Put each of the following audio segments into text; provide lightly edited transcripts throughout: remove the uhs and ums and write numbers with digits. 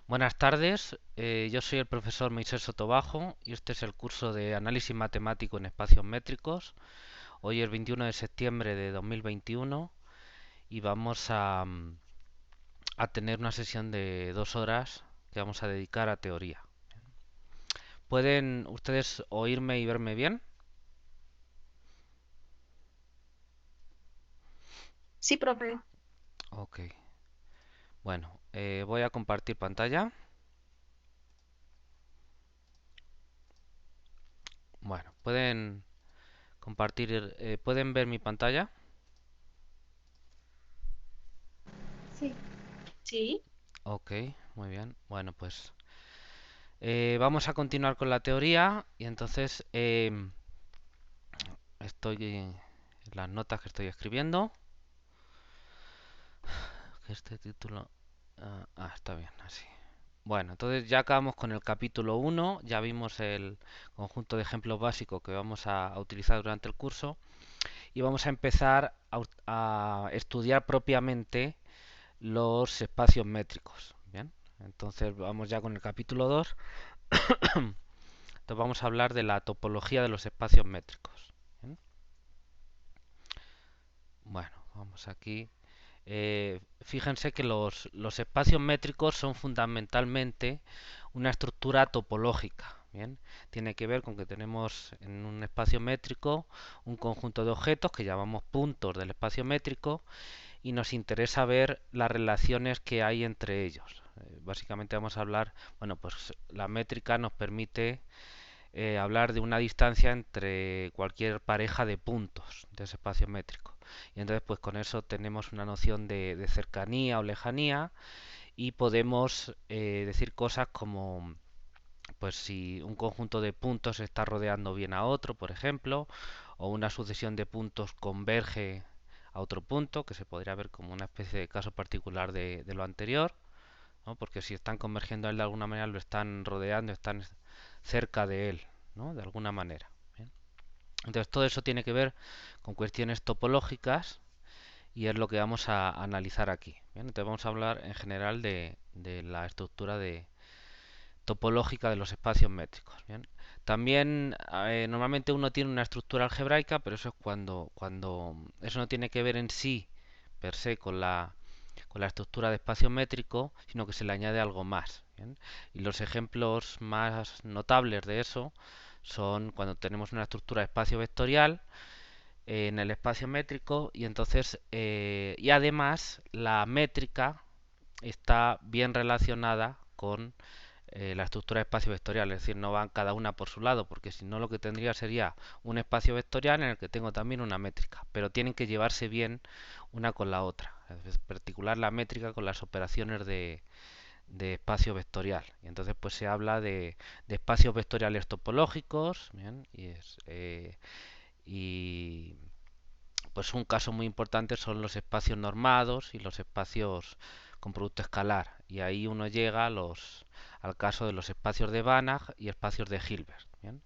Buenas tardes, yo soy el profesor Moisés Sotobajo y este es el curso de Análisis Matemático en Espacios Métricos. Hoy es 21 de septiembre de 2021 y vamos a tener una sesión de 2 horas que vamos a dedicar a teoría. ¿Pueden ustedes oírme y verme bien? Sí, profe. Ok, bueno, voy a compartir pantalla. Bueno, ¿pueden compartir, pueden ver mi pantalla? Sí. Sí. Ok, muy bien. Bueno, pues vamos a continuar con la teoría y entonces estoy en las notas que estoy escribiendo. Este título... está bien, así. Bueno, entonces ya acabamos con el capítulo 1, ya vimos el conjunto de ejemplos básicos que vamos a utilizar durante el curso y vamos a empezar a estudiar propiamente los espacios métricos. Bien, entonces vamos ya con el capítulo 2. Entonces vamos a hablar de la topología de los espacios métricos. Bien, bueno, vamos aquí. Fíjense que los espacios métricos son fundamentalmente una estructura topológica. Bien, tiene que ver con que tenemos en un espacio métrico un conjunto de objetos que llamamos puntos del espacio métrico y nos interesa ver las relaciones que hay entre ellos. Básicamente vamos a hablar, bueno, pues la métrica nos permite hablar de una distancia entre cualquier pareja de puntos de ese espacio métrico. Y entonces pues con eso tenemos una noción de cercanía o lejanía y podemos decir cosas como pues si un conjunto de puntos está rodeando bien a otro, por ejemplo, o una sucesión de puntos converge a otro punto, que se podría ver como una especie de caso particular de lo anterior, ¿no? Porque si están convergiendo a él de alguna manera, lo están rodeando, están cerca de él, ¿no? De alguna manera. ¿Bien? Entonces todo eso tiene que ver con cuestiones topológicas y es lo que vamos a analizar aquí. ¿Bien? Entonces vamos a hablar en general de la estructura topológica de los espacios métricos. ¿Bien? También normalmente uno tiene una estructura algebraica, pero eso es cuando eso no tiene que ver en sí per se con la estructura de espacio métrico, sino que se le añade algo más. ¿Bien? Y los ejemplos más notables de eso son cuando tenemos una estructura de espacio vectorial en el espacio métrico y entonces y además la métrica está bien relacionada con la estructura de espacio vectorial, es decir, no van cada una por su lado, porque si no lo que tendría sería un espacio vectorial en el que tengo también una métrica, pero tienen que llevarse bien una con la otra, en particular la métrica con las operaciones de espacio vectorial. Y entonces pues se habla de espacios vectoriales topológicos, ¿bien? Y pues un caso muy importante son los espacios normados y los espacios con producto escalar. Y ahí uno llega al caso de los espacios de Banach y espacios de Hilbert. ¿Bien?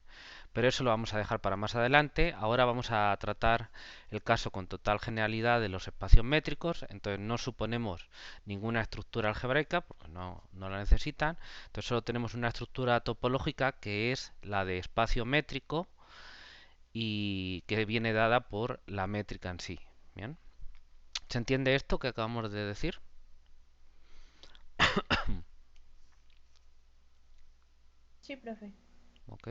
Pero eso lo vamos a dejar para más adelante. Ahora vamos a tratar el caso con total generalidad de los espacios métricos. Entonces no suponemos ninguna estructura algebraica porque no la necesitan. Entonces solo tenemos una estructura topológica que es la de espacio métrico y que viene dada por la métrica en sí. ¿Bien? ¿Se entiende esto que acabamos de decir? Sí, profe. Ok.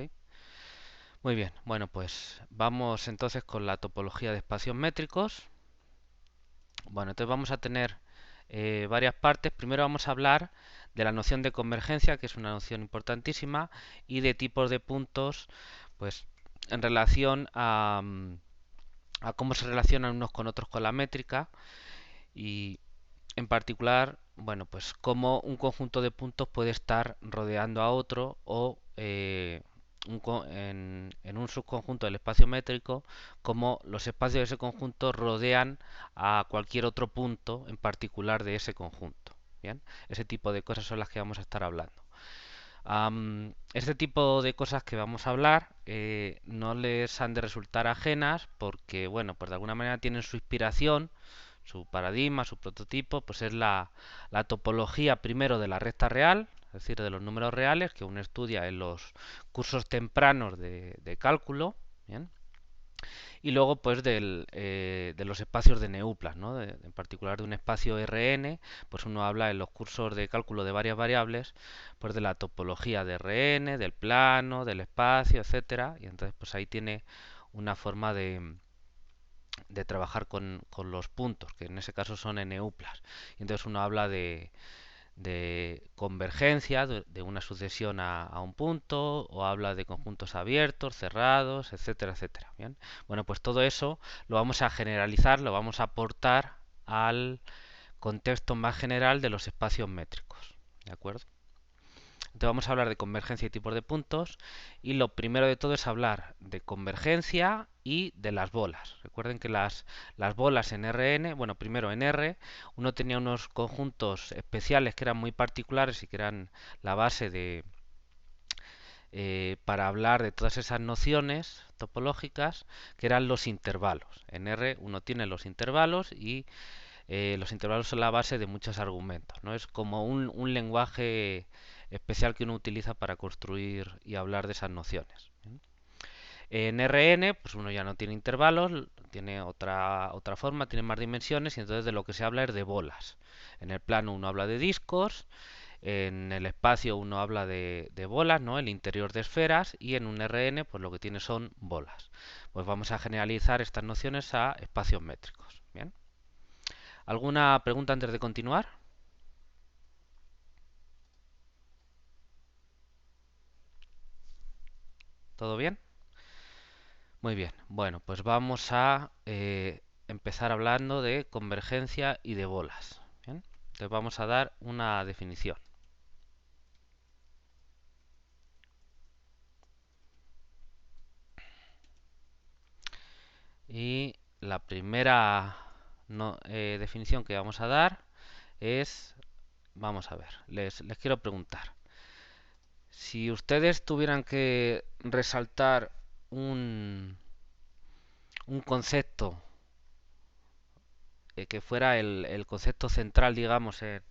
Muy bien. Bueno, pues vamos entonces con la topología de espacios métricos. Bueno, entonces vamos a tener varias partes. Primero vamos a hablar de la noción de convergencia, que es una noción importantísima, y de tipos de puntos, pues en relación a cómo se relacionan unos con otros con la métrica y en particular, bueno, pues cómo un conjunto de puntos puede estar rodeando a otro o en un subconjunto del espacio métrico, cómo los espacios de ese conjunto rodean a cualquier otro punto en particular de ese conjunto. Bien, ese tipo de cosas son las que vamos a estar hablando. Este tipo de cosas que vamos a hablar no les han de resultar ajenas porque, bueno, pues de alguna manera tienen su inspiración, su paradigma, su prototipo, pues es la topología primero de la recta real, es decir, de los números reales que uno estudia en los cursos tempranos de cálculo, ¿bien? Y luego pues de los espacios de Neuplan, ¿no? En particular de un espacio Rn, pues uno habla en los cursos de cálculo de varias variables, pues de la topología de Rn, del plano, del espacio, etcétera, y entonces pues ahí tiene una forma de trabajar con los puntos, que en ese caso son Neuplas. Y entonces uno habla de convergencia de una sucesión a un punto, o habla de conjuntos abiertos, cerrados, etcétera, etcétera. Bien, bueno, pues todo eso lo vamos a generalizar, lo vamos a aportar al contexto más general de los espacios métricos. ¿De acuerdo? Entonces vamos a hablar de convergencia y tipos de puntos, y lo primero de todo es hablar de convergencia y de las bolas. Recuerden que las bolas en Rn, bueno, primero en R, uno tenía unos conjuntos especiales que eran muy particulares y que eran la base para hablar de todas esas nociones topológicas, que eran los intervalos. En R uno tiene los intervalos, y los intervalos son la base de muchos argumentos, ¿no? Es como un lenguaje especial que uno utiliza para construir y hablar de esas nociones. ¿Bien? En Rn, pues uno ya no tiene intervalos, tiene otra forma, tiene más dimensiones, y entonces de lo que se habla es de bolas. En el plano uno habla de discos, en el espacio uno habla de bolas, ¿no? El interior de esferas, y en un Rn pues lo que tiene son bolas. Pues vamos a generalizar estas nociones a espacios métricos. ¿Bien? ¿Alguna pregunta antes de continuar? ¿Todo bien? Muy bien. Bueno, pues vamos a empezar hablando de convergencia y de bolas. ¿Bien? Entonces vamos a dar una definición. Y la primera definición que vamos a dar es, vamos a ver, les quiero preguntar, si ustedes tuvieran que resaltar un, un concepto que fuera el concepto central, digamos, en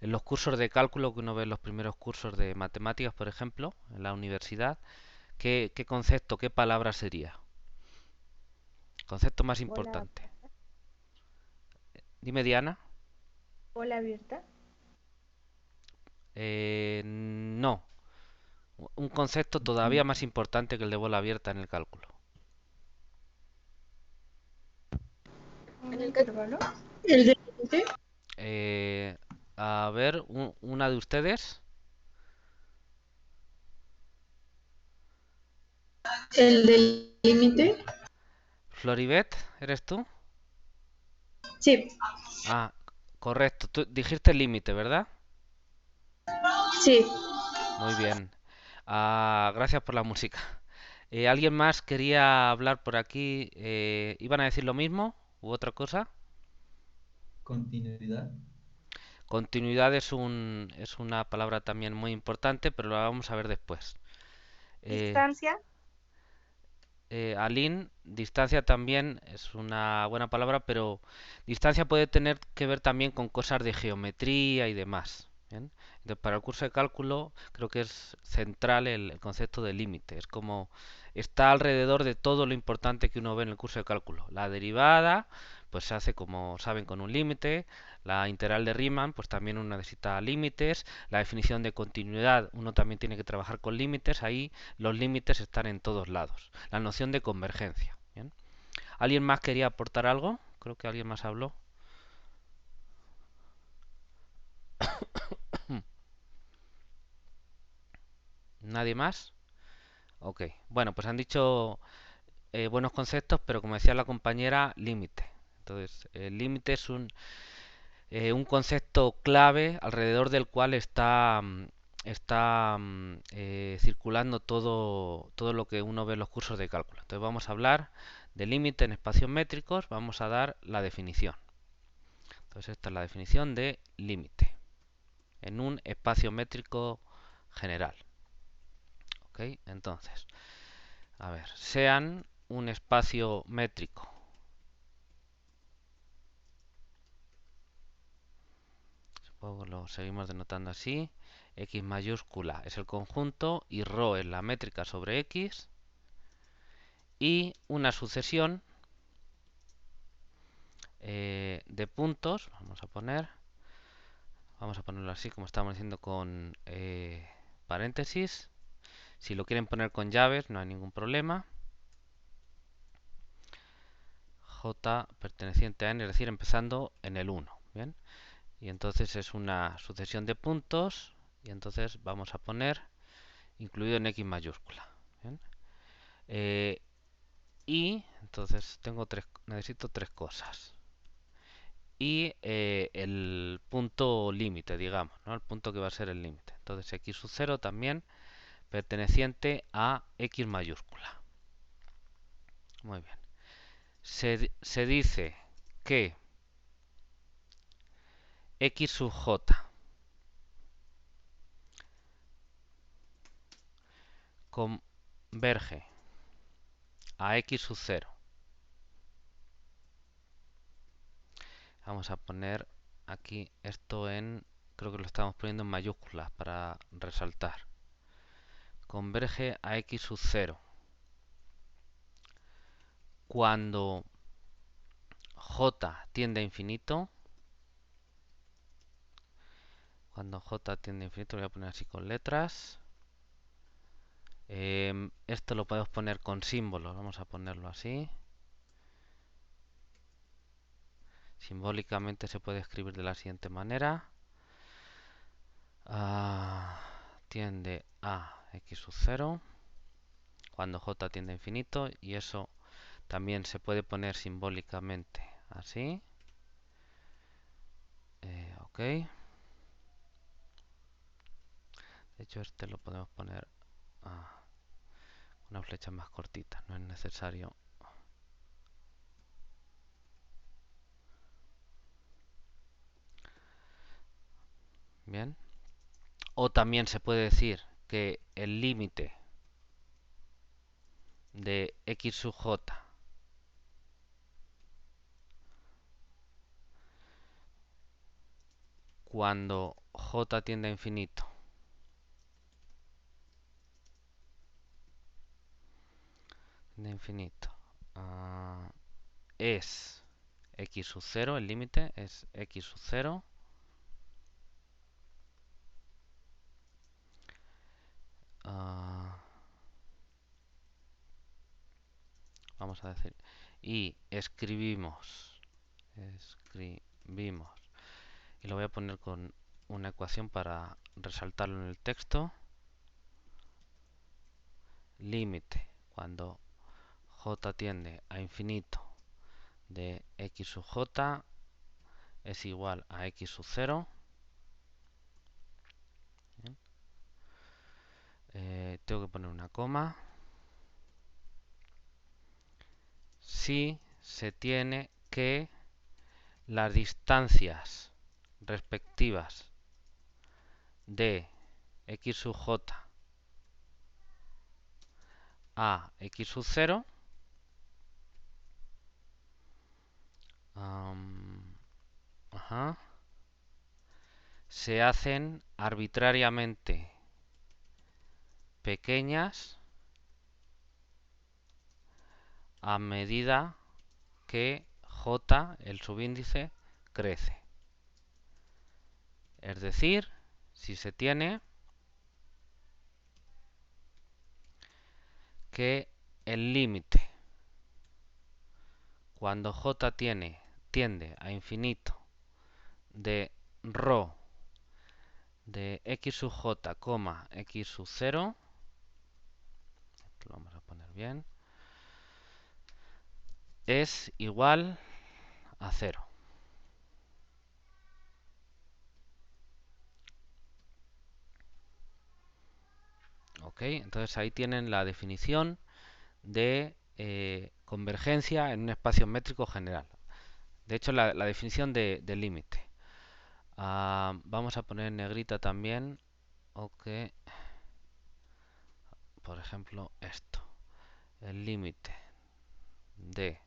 los cursos de cálculo que uno ve en los primeros cursos de matemáticas, por ejemplo, en la universidad, ¿qué concepto, qué palabra sería? Concepto más Bola, importante. Dime, Diana. bola abierta. No, un concepto todavía más importante que el de bola abierta en el cálculo. ¿Un intervalo? ¿El de límite? Eh, a ver, una de ustedes. ¿El del límite? Floribet, ¿eres tú? Sí, Ah, correcto. Tú dijiste límite, ¿verdad? sí. Muy bien. Ah, gracias por la música. ¿Alguien más quería hablar por aquí? ¿Iban a decir lo mismo u otra cosa? Continuidad. Continuidad es una palabra también muy importante, pero la vamos a ver después. Eh, Distancia. Aline, distancia también es una buena palabra, pero distancia puede tener que ver también con cosas de geometría y demás. ¿Bien? Entonces, para el curso de cálculo creo que es central el concepto de límite. Es como está alrededor de todo lo importante que uno ve en el curso de cálculo. La derivada, pues se hace como saben con un límite. La integral de Riemann, pues también uno necesita límites. La definición de continuidad, uno también tiene que trabajar con límites. Ahí los límites están en todos lados. La noción de convergencia. ¿Bien? ¿Alguien más quería aportar algo? Creo que alguien más habló. ¿Nadie más? Ok. Bueno, pues han dicho buenos conceptos, pero como decía la compañera, límite. Entonces, el límite es un concepto clave alrededor del cual está circulando todo lo que uno ve en los cursos de cálculo. Entonces vamos a hablar de límite en espacios métricos, vamos a dar la definición. Entonces esta es la definición de límite en un espacio métrico general. ¿Ok? Entonces, a ver, sean un espacio métrico Luego lo seguimos denotando así. X mayúscula es el conjunto y ρ es la métrica sobre X. Y una sucesión de puntos, vamos a ponerlo así como estábamos diciendo con paréntesis. Si lo quieren poner con llaves no hay ningún problema. J perteneciente a n, es decir, empezando en el 1. ¿Bien? Y entonces es una sucesión de puntos y entonces vamos a poner incluido en X mayúscula. ¿Bien? Y entonces necesito tres cosas. Y el punto límite, digamos, ¿no? El punto que va a ser el límite. Entonces x sub 0 también perteneciente a x mayúscula. Muy bien. Se dice que x sub j converge a x sub 0. Vamos a poner aquí esto creo que lo estamos poniendo en mayúsculas para resaltar. Converge a x sub 0 cuando j tiende a infinito. Cuando j tiende a infinito, lo voy a poner así con letras. Esto lo podemos poner con símbolos, vamos a ponerlo así. Simbólicamente se puede escribir de la siguiente manera. Tiende a x sub 0 cuando j tiende a infinito, y eso también se puede poner simbólicamente así. Ok. De hecho este lo podemos poner una flecha más cortita, no es necesario. Bien. O también se puede decir que el límite de x sub j cuando j tiende a infinito es x sub 0, el límite es x sub 0. Vamos a decir, y escribimos, y lo voy a poner con una ecuación para resaltarlo en el texto. Límite cuando j tiende a infinito de x sub j es igual a x sub 0. Tengo que poner una coma. Si se tiene que las distancias respectivas de x sub j a x sub 0 se hacen arbitrariamente pequeñas a medida que j, el subíndice, crece. Es decir, si se tiene que el límite cuando j tiende a infinito de ρ de x sub j, x sub 0, lo vamos a poner bien, es igual a 0. Ok, entonces ahí tienen la definición de convergencia en un espacio métrico general. De hecho, la definición de límite. Vamos a poner en negrita también, ok, por ejemplo, esto. El límite de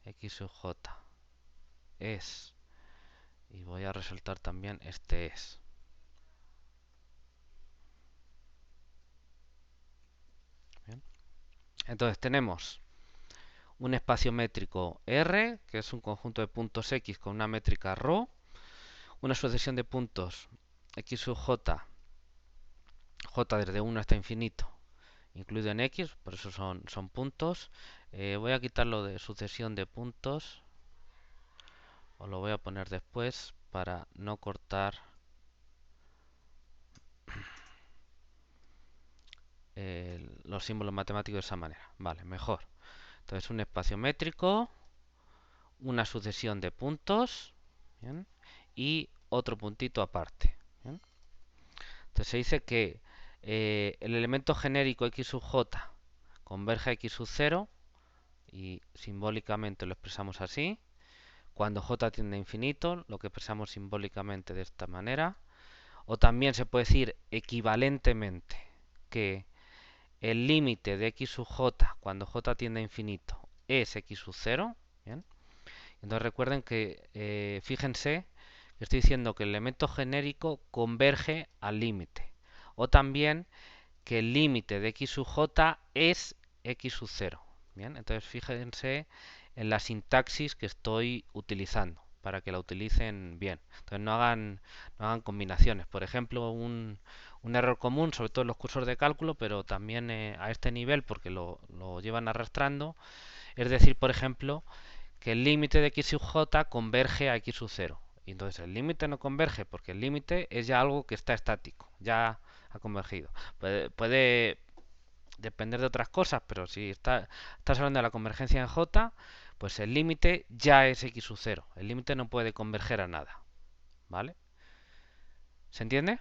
x sub j es y voy a resaltar también este es. Bien. Entonces tenemos un espacio métrico R, que es un conjunto de puntos X con una métrica ρ, una sucesión de puntos X sub J, J desde 1 hasta infinito, incluido en X, por eso son puntos. Voy a quitarlo de sucesión de puntos, o lo voy a poner después para no cortar los símbolos matemáticos de esa manera. Vale, mejor. Entonces un espacio métrico, una sucesión de puntos, ¿bien? Y otro puntito aparte. ¿Bien? Entonces se dice que el elemento genérico x sub j converge a x sub 0 y simbólicamente lo expresamos así. Cuando j tiende a infinito, lo que expresamos simbólicamente de esta manera. O también se puede decir equivalentemente que el límite de x sub j cuando j tiende a infinito es x sub 0. ¿Bien? Entonces recuerden que, fíjense, que estoy diciendo que el elemento genérico converge al límite. O también que el límite de x sub j es x sub 0. Bien, entonces fíjense en la sintaxis que estoy utilizando para que la utilicen bien. Entonces no hagan combinaciones. Por ejemplo, un error común, sobre todo en los cursos de cálculo, pero también a este nivel porque lo llevan arrastrando, es decir, por ejemplo, que el límite de x sub j converge a x sub 0. Y entonces el límite no converge porque el límite es ya algo que está estático, ya ha convergido. Puede depender de otras cosas, pero si estás hablando de la convergencia en j, pues el límite ya es x sub 0. El límite no puede converger a nada. ¿Vale? ¿Se entiende?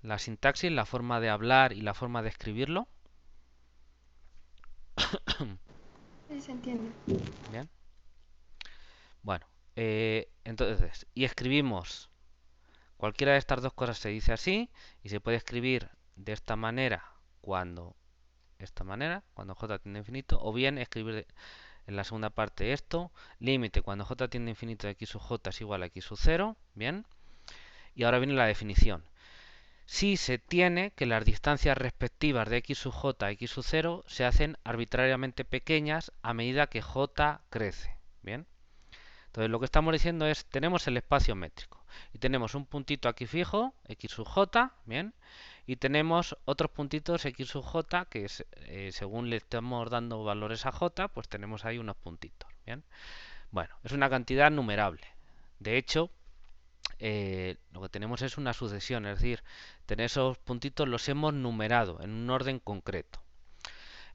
La sintaxis, la forma de hablar y la forma de escribirlo. Sí, se entiende. Bien. Bueno, entonces, y escribimos cualquiera de estas dos cosas se dice así y se puede escribir de esta manera cuando j tiende a infinito, o bien escribir en la segunda parte esto, límite cuando j tiende a infinito de x sub j es igual a x sub 0, bien, y ahora viene la definición. Si se tiene que las distancias respectivas de x sub j a x sub 0 se hacen arbitrariamente pequeñas a medida que j crece, bien. Entonces lo que estamos diciendo es, tenemos el espacio métrico y tenemos un puntito aquí fijo, x sub j, bien, y tenemos otros puntitos x sub j que es, según le estamos dando valores a j, pues tenemos ahí unos puntitos, bien. Bueno, es una cantidad numerable. De hecho, lo que tenemos es una sucesión, es decir, esos puntitos los hemos numerado en un orden concreto.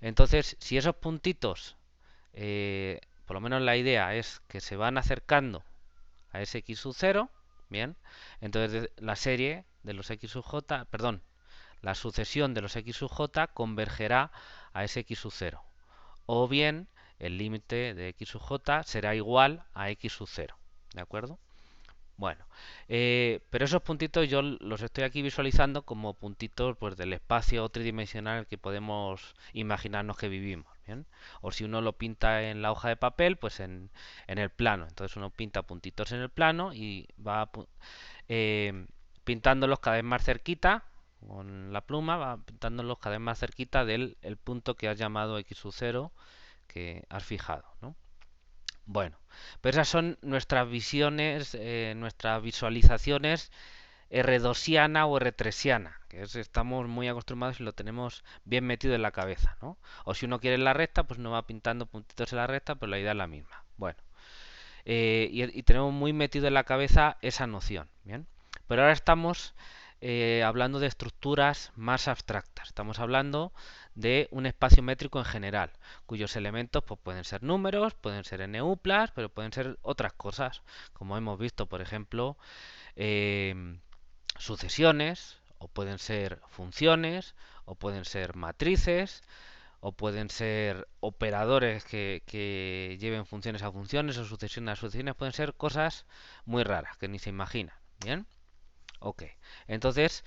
Entonces, si esos puntitos por lo menos la idea es que se van acercando a ese x sub 0, bien, entonces la serie de los x sub j, perdón, la sucesión de los x sub j convergerá a ese x sub 0. O bien el límite de x sub j será igual a x sub 0. ¿De acuerdo? Bueno, pero esos puntitos yo los estoy aquí visualizando como puntitos pues, del espacio tridimensional que podemos imaginarnos que vivimos. ¿Bien? O si uno lo pinta en la hoja de papel, pues en el plano. Entonces uno pinta puntitos en el plano y va pintándolos cada vez más cerquita con la pluma, va pintándolos cada vez más cerquita del el punto que has llamado x sub 0 que has fijado, ¿no? Bueno, pero esas son nuestras visiones, nuestras visualizaciones R2iana o R3iana, que estamos muy acostumbrados y lo tenemos bien metido en la cabeza, ¿no? O si uno quiere en la recta, pues no va pintando puntitos en la recta, pero la idea es la misma. Bueno, y tenemos muy metido en la cabeza esa noción, ¿bien? Pero ahora estamos hablando de estructuras más abstractas. Estamos hablando de un espacio métrico en general, cuyos elementos pues, pueden ser números, pueden ser NUplas, pero pueden ser otras cosas, como hemos visto, por ejemplo, sucesiones, o pueden ser funciones, o pueden ser matrices, o pueden ser operadores que lleven funciones a funciones o sucesiones a sucesiones, pueden ser cosas muy raras que ni se imaginan. ¿Bien? Ok, entonces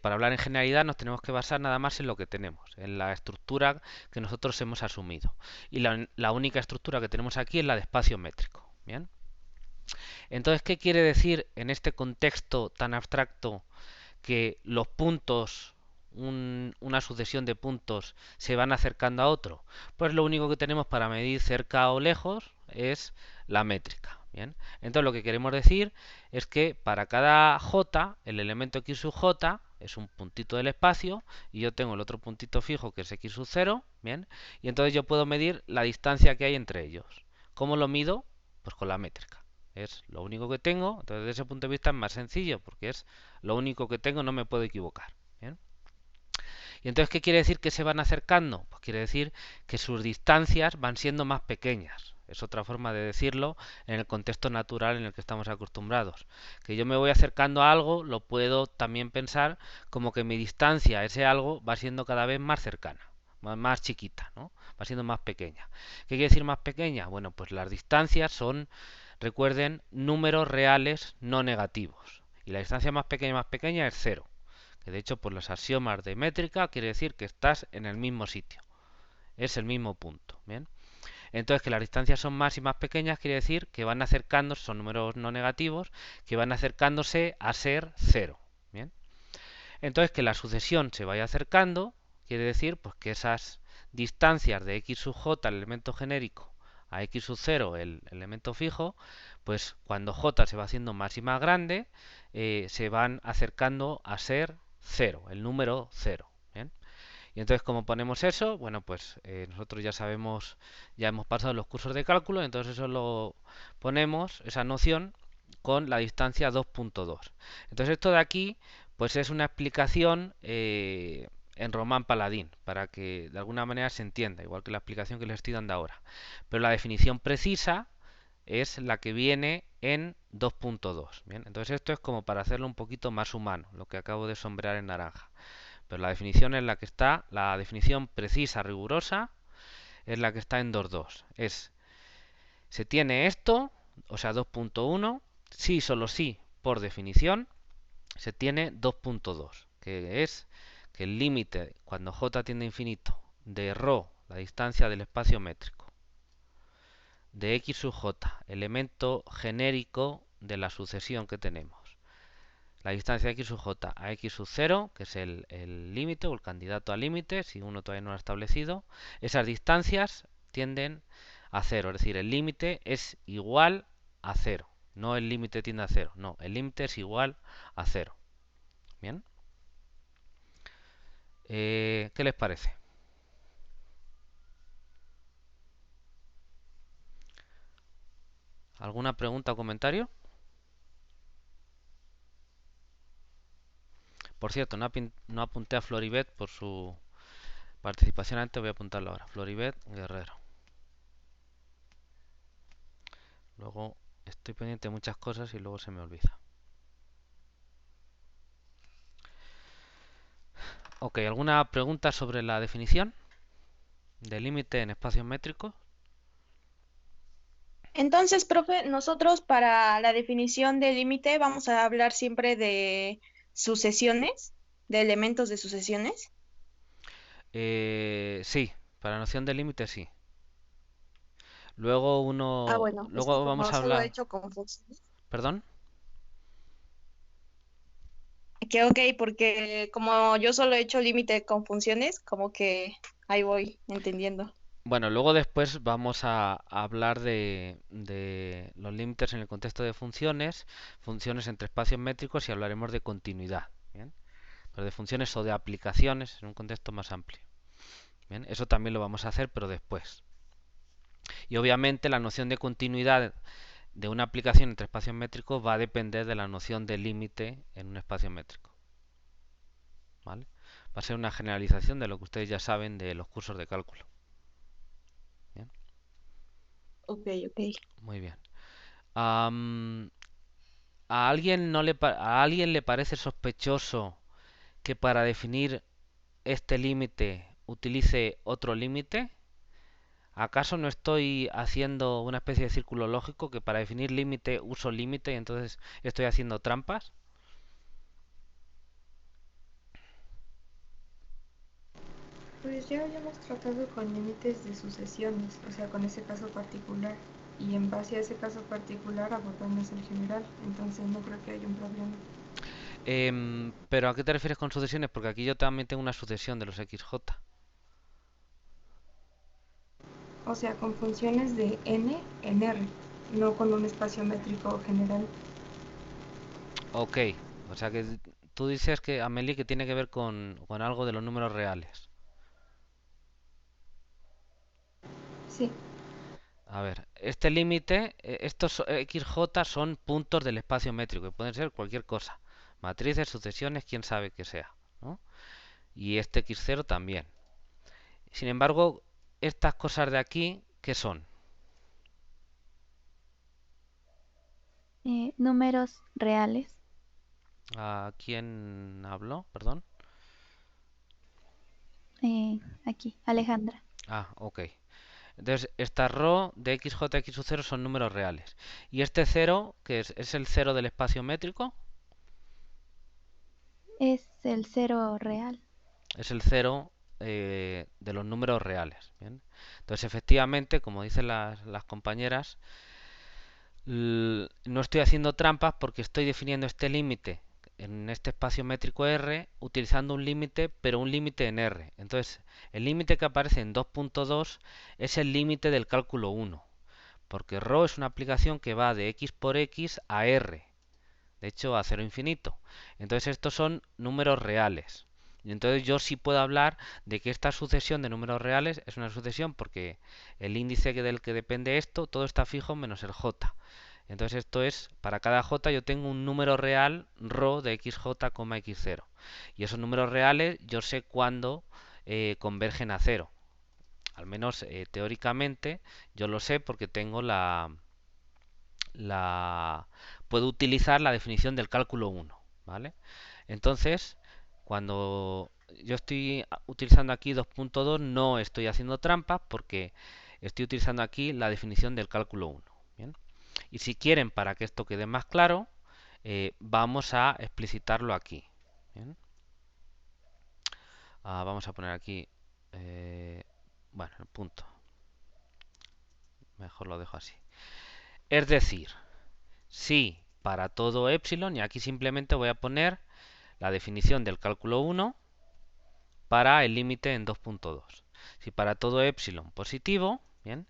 para hablar en generalidad nos tenemos que basar nada más en lo que tenemos, en la estructura que nosotros hemos asumido. Y la única estructura que tenemos aquí es la de espacio métrico. Bien, Entonces, ¿qué quiere decir en este contexto tan abstracto que los puntos, una sucesión de puntos, se van acercando a otro? Pues lo único que tenemos para medir cerca o lejos es la métrica. Bien, entonces lo que queremos decir es que para cada j, el elemento x sub j es un puntito del espacio y yo tengo el otro puntito fijo que es x sub 0, bien, y entonces yo puedo medir la distancia que hay entre ellos. ¿Cómo lo mido? Pues con la métrica. Es lo único que tengo, entonces desde ese punto de vista es más sencillo porque es lo único que tengo, no me puedo equivocar. ¿Bien? ¿Y entonces qué quiere decir que se van acercando? Pues quiere decir que sus distancias van siendo más pequeñas. Es otra forma de decirlo en el contexto natural en el que estamos acostumbrados. Que yo me voy acercando a algo, lo puedo también pensar como que mi distancia a ese algo va siendo cada vez más cercana, más chiquita, ¿no? Va siendo más pequeña. ¿Qué quiere decir más pequeña? Bueno, pues las distancias son, recuerden, números reales no negativos. Y la distancia más pequeña es cero, que de hecho por los axiomas de métrica quiere decir que estás en el mismo sitio, es el mismo punto. Bien, entonces que las distancias son más y más pequeñas quiere decir que van acercándose, son números no negativos, que van acercándose a ser cero. Bien, entonces que la sucesión se vaya acercando quiere decir pues que esas distancias de x sub j, el elemento genérico, a x sub 0, el elemento fijo, pues cuando j se va haciendo más y más grande, se van acercando a ser 0, el número 0. ¿Bien? Y entonces, ¿cómo ponemos eso? Bueno, pues nosotros ya sabemos, ya hemos pasado los cursos de cálculo, entonces eso lo ponemos, esa noción, con la distancia 2.2. Entonces esto de aquí, pues es una explicación en román paladín, para que de alguna manera se entienda, igual que la explicación que les estoy dando ahora. Pero la definición precisa es la que viene en 2.2. Bien, entonces esto es como para hacerlo un poquito más humano, lo que acabo de sombrear en naranja. Pero la definición es la que está, la definición precisa, rigurosa, es la que está en 2.2. Se tiene esto, o sea 2.1, sí, solo sí, por definición, se tiene 2.2, que es que el límite cuando j tiende a infinito de ρ, la distancia del espacio métrico, de x sub j, elemento genérico de la sucesión que tenemos, la distancia de x sub j a x sub 0, que es el límite o el candidato al límite, si uno todavía no lo ha establecido, esas distancias tienden a cero, es decir, el límite es igual a cero, no el límite tiende a cero, no, el límite es igual a cero. Bien, ¿qué les parece? ¿Alguna pregunta o comentario? Por cierto, no apunté a Floribet por su participación antes, voy a apuntarlo ahora. Floribet Guerrero. Luego estoy pendiente de muchas cosas y luego se me olvida. Ok, ¿alguna pregunta sobre la definición de límite en espacios métricos? Entonces, profe, nosotros para la definición de límite vamos a hablar siempre de sucesiones, de elementos de sucesiones. Sí, para la noción de límite sí. Ah, bueno, es que Luego vamos como a solo he hablar, hecho con funciones. perdón. Que ok, porque como yo solo he hecho límite con funciones, como que ahí voy entendiendo. Bueno, luego después vamos a hablar de los límites en el contexto de funciones, funciones entre espacios métricos y hablaremos de continuidad, ¿bien? Pero de funciones o de aplicaciones en un contexto más amplio. Bien, eso también lo vamos a hacer, pero después. Y obviamente la noción de continuidad de una aplicación entre espacios métricos va a depender de la noción de límite en un espacio métrico. ¿Vale? Va a ser una generalización de lo que ustedes ya saben de los cursos de cálculo. ¿Bien? Ok, ok. Muy bien. Am, ¿A alguien, a alguien le parece sospechoso que para definir este límite utilice otro límite? ¿Acaso no estoy haciendo una especie de círculo lógico que para definir límite uso límite y entonces estoy haciendo trampas? Pues ya habíamos tratado con límites de sucesiones, o sea, con ese caso particular. y en base a ese caso particular abordamos el general, entonces no creo que haya un problema. Pero ¿a qué te refieres con sucesiones? Porque aquí yo también tengo una sucesión de los XJ. O sea, con funciones de n en R, no con un espacio métrico general. Ok, o sea que tú dices que, Amelie, que tiene que ver con algo de los números reales. Sí, A ver, este límite, estos XJ son puntos del espacio métrico, que pueden ser cualquier cosa. Matrices, sucesiones, quién sabe que sea, ¿no? Y este X0 también. Sin embargo, estas cosas de aquí, ¿qué son? Números reales. ¿A quién habló? Perdón. Aquí, Alejandra. Ah, ok. Entonces, esta ρ de XJ, x 0 son números reales. Y este cero, que es el cero del espacio métrico, Es el cero real. es el cero de los números reales. ¿Bien? Entonces, efectivamente, como dicen las compañeras, no estoy haciendo trampas porque estoy definiendo este límite en este espacio métrico R utilizando un límite, pero un límite en R. Entonces, el límite que aparece en 2.2 es el límite del cálculo 1, porque ρ es una aplicación que va de x por x a R, de hecho a cero infinito. Entonces, estos son números reales. Y entonces yo sí puedo hablar de que esta sucesión de números reales es una sucesión porque el índice del que depende esto, todo está fijo menos el j. Entonces esto es, para cada j yo tengo un número real ρ de xj, x0. Y esos números reales yo sé cuándo convergen a cero. Al menos teóricamente yo lo sé porque tengo la puedo utilizar la definición del cálculo 1, ¿vale? Entonces, cuando yo estoy utilizando aquí 2.2 no estoy haciendo trampas porque estoy utilizando aquí la definición del cálculo 1. ¿Bien? Y si quieren, para que esto quede más claro, vamos a explicitarlo aquí. ¿Bien? Vamos a poner aquí, eh, bueno, el punto. Mejor lo dejo así. Es decir, si para todo epsilon, y aquí simplemente voy a poner la definición del cálculo 1 para el límite en 2.2. Si para todo epsilon positivo, bien,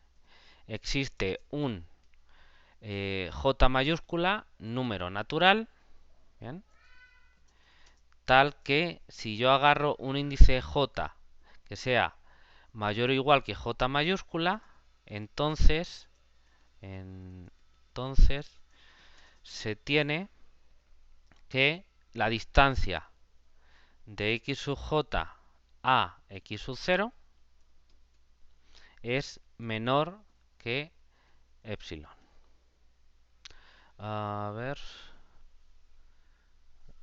existe un j mayúscula número natural, bien, tal que si yo agarro un índice j que sea mayor o igual que j mayúscula, entonces, entonces se tiene que la distancia de x sub j a x sub 0 es menor que epsilon. A ver,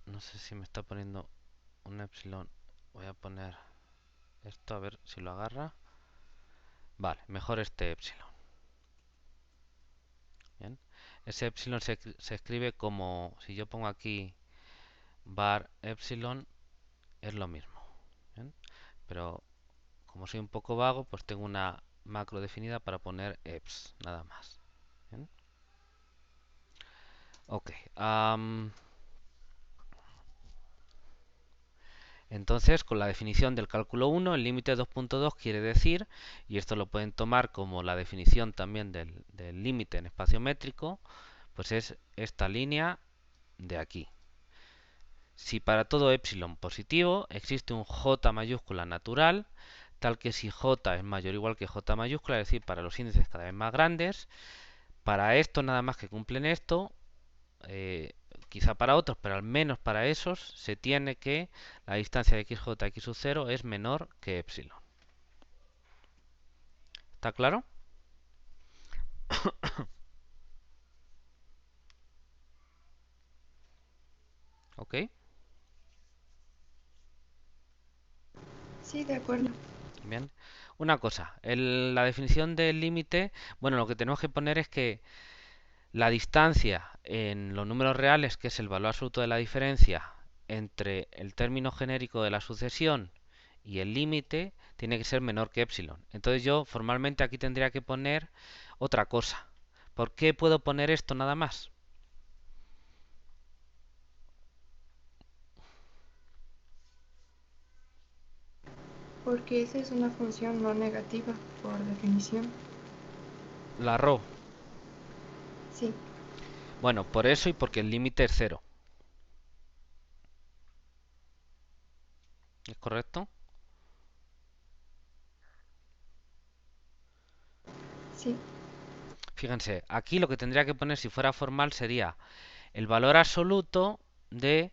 no sé si me está poniendo un epsilon. Voy a poner esto a ver si lo agarra. Vale, mejor este epsilon. Bien. Ese epsilon se escribe como, si yo pongo aquí var epsilon, es lo mismo. Bien. Pero como soy un poco vago, pues tengo una macro definida para poner eps, nada más. Bien. Ok. Entonces, con la definición del cálculo 1, el límite 2.2 quiere decir, y esto lo pueden tomar como la definición también del límite en espacio métrico, pues es esta línea de aquí. Si para todo epsilon positivo existe un j mayúscula natural, tal que si j es mayor o igual que j mayúscula, es decir, para los índices cada vez más grandes, para esto nada más que cumplen esto, eh, quizá para otros, pero al menos para esos, se tiene que la distancia de xj a x sub 0 es menor que epsilon. ¿Está claro? ¿Ok? sí, de acuerdo. Bien. Una cosa, la definición del límite, bueno, lo que tenemos que poner es que la distancia en los números reales, que es el valor absoluto de la diferencia entre el término genérico de la sucesión y el límite, tiene que ser menor que epsilon. Entonces yo formalmente aquí tendría que poner otra cosa. ¿Por qué puedo poner esto nada más? Porque esa es una función no negativa, por definición. La ρ. Sí, Bueno, por eso y porque el límite es 0. ¿Es correcto? sí, Fíjense, aquí lo que tendría que poner si fuera formal sería el valor absoluto de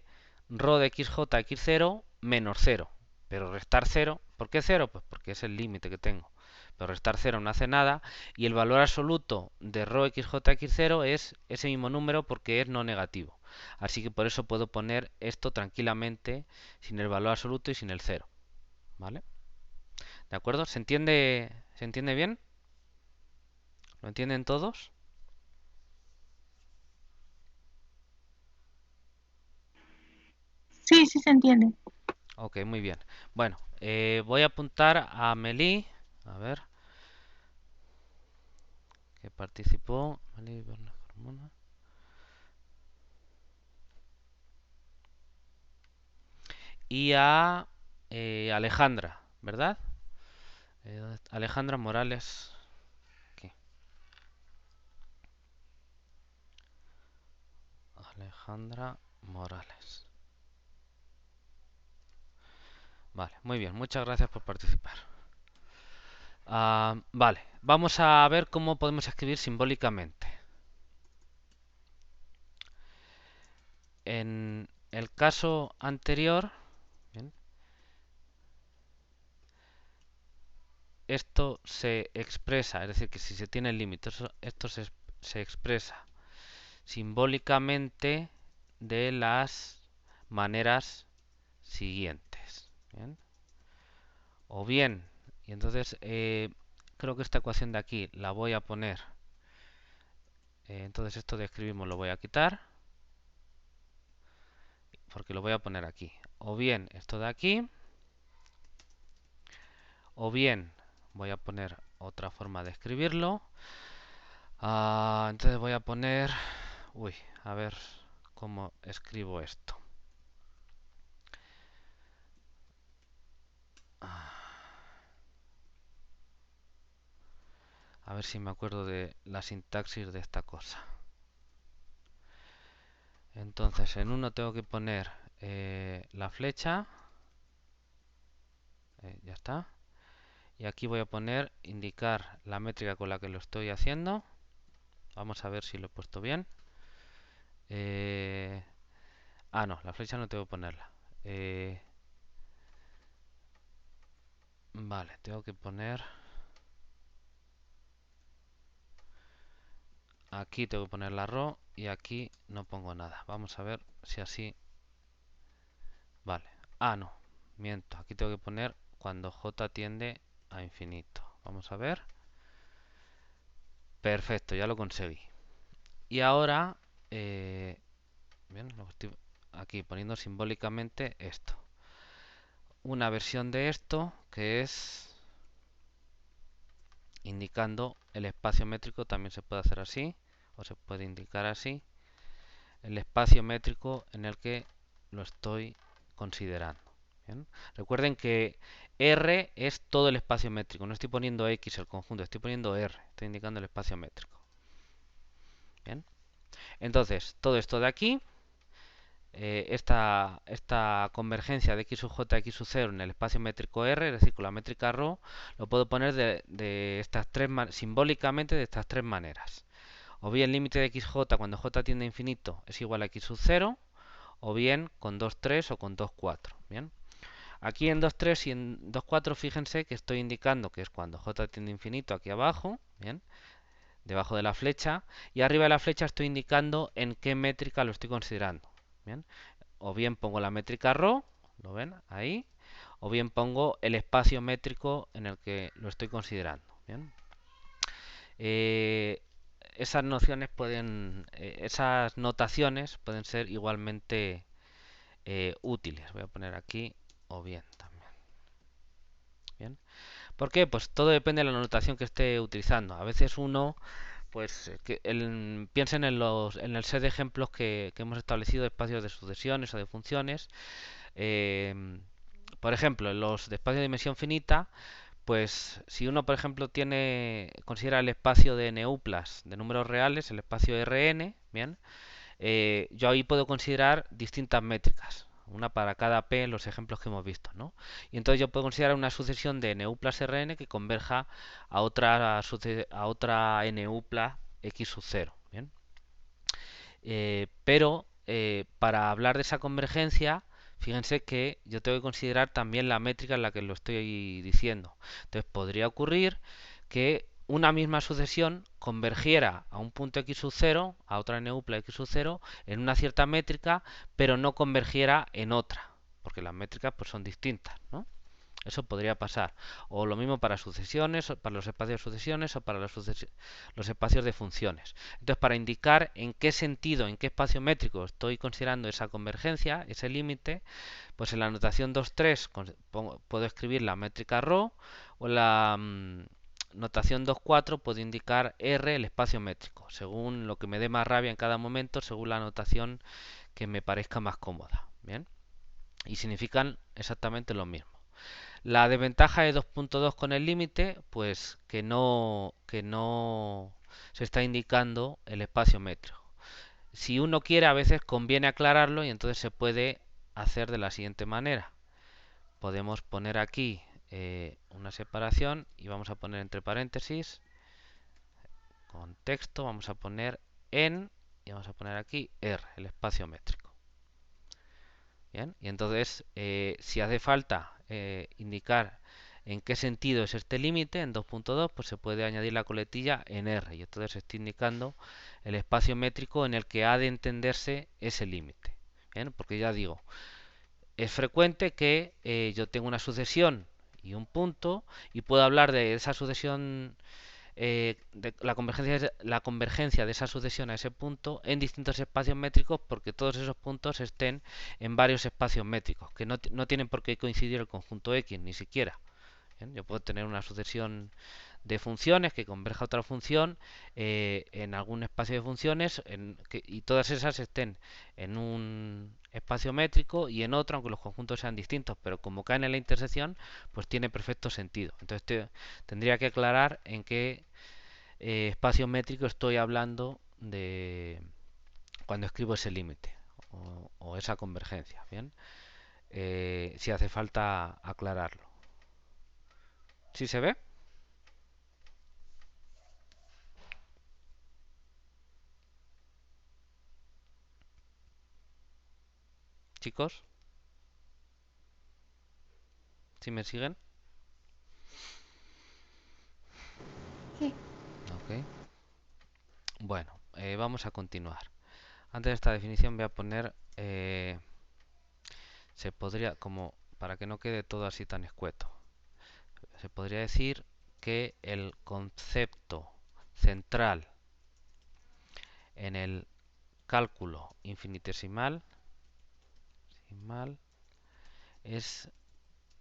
ρ de xj x0 menos 0. Pero restar 0, ¿por qué 0? Pues porque es el límite que tengo. Pero restar 0 no hace nada y el valor absoluto de ρ xj x0 es ese mismo número porque es no negativo. Así que por eso puedo poner esto tranquilamente sin el valor absoluto y sin el 0. ¿Vale? ¿De acuerdo? ¿Se entiende bien? ¿Lo entienden todos? Sí, sí se entiende. Ok, muy bien. Bueno, voy a apuntar a Meli. A ver, que participó. Meli Berna Carmona. Y a Alejandra, ¿verdad? Alejandra Morales. Aquí. Alejandra Morales. Vale, muy bien. Muchas gracias por participar. Vale, vamos a ver cómo podemos escribir simbólicamente. En el caso anterior, bien, esto se expresa, es decir, que si se tiene el límite, esto se expresa simbólicamente de las maneras siguientes. ¿Bien? O bien, y entonces creo que esta ecuación de aquí la voy a poner. Entonces esto de escribimos lo voy a quitar porque lo voy a poner aquí. O bien esto de aquí, o bien voy a poner otra forma de escribirlo. Entonces voy a poner... Uy, a ver cómo escribo esto. A ver si me acuerdo de la sintaxis de esta cosa. Entonces en uno tengo que poner la flecha. Ya está. Y aquí voy a poner indicar la métrica con la que lo estoy haciendo. Vamos a ver si lo he puesto bien. Eh, no, la flecha no tengo que ponerla. Vale, tengo que poner... Aquí tengo que poner la ρ y aquí no pongo nada. Vamos a ver si así... Vale. No, miento. Aquí tengo que poner cuando j tiende a infinito. Vamos a ver. Perfecto, ya lo conseguí. Y ahora... bien, lo estoy aquí poniendo simbólicamente esto. Una versión de esto que es indicando el espacio métrico, también se puede hacer así o se puede indicar así, el espacio métrico en el que lo estoy considerando. ¿Bien? Recuerden que R es todo el espacio métrico, no estoy poniendo X el conjunto, estoy poniendo R, estoy indicando el espacio métrico. ¿Bien? Entonces, todo esto de aquí, esta convergencia de x sub j a x sub 0 en el espacio métrico R, es decir, con la métrica ρ, lo puedo poner de estas simbólicamente de estas tres maneras. O bien límite de xj cuando j tiende a infinito es igual a x sub 0, o bien con 2,3 o con 2,4. ¿Bien? Aquí en 2,3 y en 2,4 fíjense que estoy indicando que es cuando j tiende a infinito aquí abajo, ¿bien? Debajo de la flecha, y arriba de la flecha estoy indicando en qué métrica lo estoy considerando. ¿Bien? O bien pongo la métrica ρ, ¿lo ven? Ahí. O bien pongo el espacio métrico en el que lo estoy considerando. ¿Bien? Esas nociones esas notaciones pueden ser igualmente útiles. Voy a poner aquí o bien también. ¿Bien? ¿Por qué? Pues todo depende de la notación que esté utilizando. A veces uno pues piensen en el set de ejemplos que hemos establecido de espacios de sucesiones o de funciones. Por ejemplo, en los de espacio de dimensión finita, pues si uno, por ejemplo, considera el espacio de NU+, de números reales, el espacio Rn, bien, yo ahí puedo considerar distintas métricas, una para cada P en los ejemplos que hemos visto, ¿no? Y entonces yo puedo considerar una sucesión de NU plus Rn que converja a otra NU plus X sub 0, ¿bien? Pero para hablar de esa convergencia, fíjense que yo tengo que considerar también la métrica en la que lo estoy diciendo. Entonces podría ocurrir que una misma sucesión convergiera a un punto x sub 0, a otra NU+, x sub 0, en una cierta métrica, pero no convergiera en otra, porque las métricas pues, son distintas, ¿no? Eso podría pasar. O lo mismo para sucesiones, para los espacios de sucesiones o para los espacios de funciones. Entonces, para indicar en qué sentido, en qué espacio métrico estoy considerando esa convergencia, ese límite, pues en la notación 2.3 puedo escribir la métrica ρ o en la notación 2.4 puedo indicar R, el espacio métrico, según lo que me dé más rabia en cada momento, según la notación que me parezca más cómoda. ¿Bien? Y significan exactamente lo mismo. La desventaja de 2.2 con el límite, pues que no se está indicando el espacio métrico. Si uno quiere, a veces conviene aclararlo y entonces se puede hacer de la siguiente manera. Podemos poner aquí una separación y vamos a poner entre paréntesis con texto, vamos a poner en y vamos a poner aquí R, el espacio métrico. Bien, y entonces si hace falta indicar en qué sentido es este límite en 2.2, pues se puede añadir la coletilla en R y entonces estoy indicando el espacio métrico en el que ha de entenderse ese límite. Bien, porque ya digo, es frecuente que yo tenga una sucesión y un punto y puedo hablar de esa sucesión de la convergencia de esa sucesión a ese punto en distintos espacios métricos porque todos esos puntos estén en varios espacios métricos, que no tienen por qué coincidir el conjunto X, ni siquiera. ¿Bien? Yo puedo tener una sucesión de funciones que converja a otra función en algún espacio de funciones y todas esas estén en un espacio métrico y en otro, aunque los conjuntos sean distintos, pero como caen en la intersección, pues tiene perfecto sentido. Entonces tendría que aclarar en qué espacio métrico estoy hablando de cuando escribo ese límite o esa convergencia. Bien, si hace falta aclararlo. ¿Sí se ve? Chicos, ¿sí me siguen? Sí. Ok. Bueno, vamos a continuar. Antes de esta definición voy a poner, se podría, como para que no quede todo así tan escueto, se podría decir que el concepto central en el cálculo infinitesimal es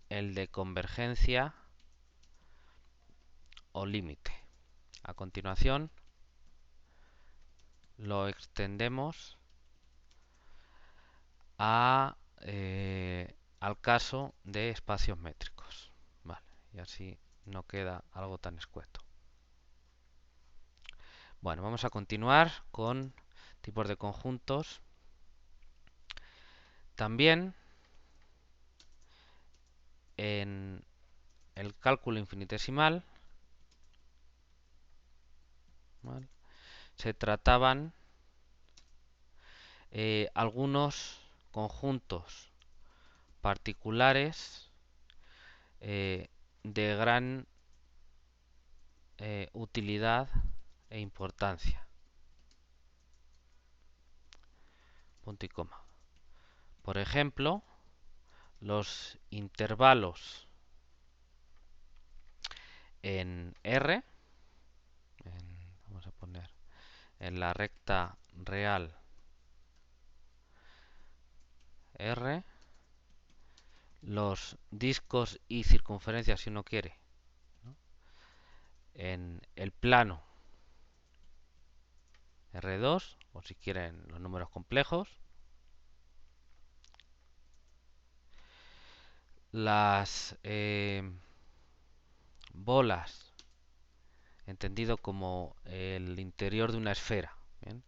el de convergencia o límite. A continuación lo extendemos al caso de espacios métricos. Vale, y así no queda algo tan escueto. Bueno, vamos a continuar con tipos de conjuntos. También en el cálculo infinitesimal, ¿vale?, se trataban algunos conjuntos particulares de gran utilidad e importancia. Punto y coma. Por ejemplo, los intervalos en R, vamos a poner en la recta real R, los discos y circunferencias, si uno quiere, ¿no?, en el plano R2, o si quieren los números complejos. Las bolas, entendido como el interior de una esfera, ¿bien?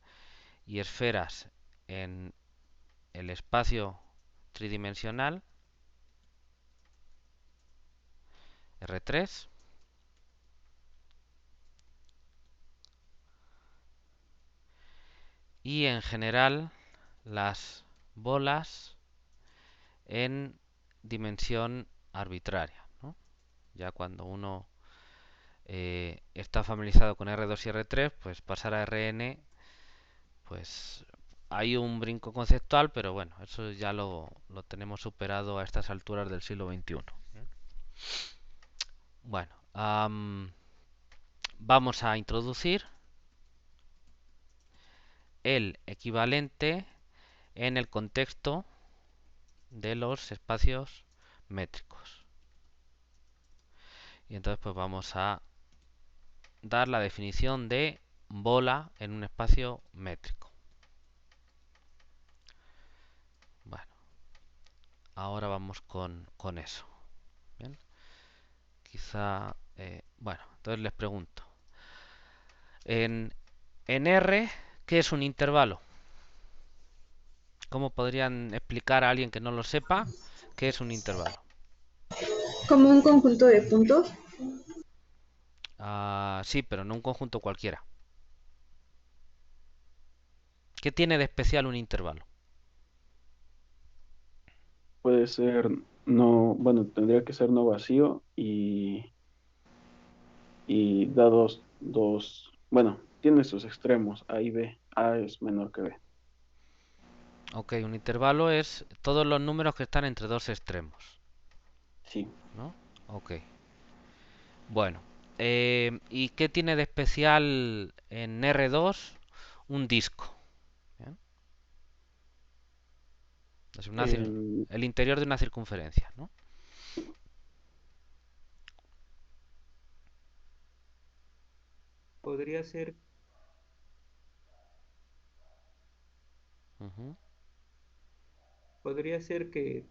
Y esferas en el espacio tridimensional, R3. Y en general las bolas en dimensión arbitraria, ¿no? Ya cuando uno está familiarizado con R2 y R3, pues pasar a Rn, pues hay un brinco conceptual, pero bueno, eso ya lo tenemos superado a estas alturas del siglo XXI. Bueno, vamos a introducir el equivalente en el contexto de los espacios métricos. Y entonces pues vamos a dar la definición de bola en un espacio métrico. Bueno, ahora vamos con eso. Bien, quizá, bueno, entonces les pregunto. En R, ¿qué es un intervalo? ¿Cómo podrían explicar a alguien que no lo sepa qué es un intervalo? Como un conjunto de puntos. Sí, pero no un conjunto cualquiera. ¿Qué tiene de especial un intervalo? Puede ser no, bueno, tendría que ser no vacío y da bueno, tiene sus extremos, A y B. A es menor que B. Ok, un intervalo es todos los números que están entre dos extremos, Sí. ¿no? Ok. Bueno, ¿y qué tiene de especial en R2 un disco? ¿Bien? Es El, el interior de una circunferencia, ¿no? Podría ser, Ujú. podría ser que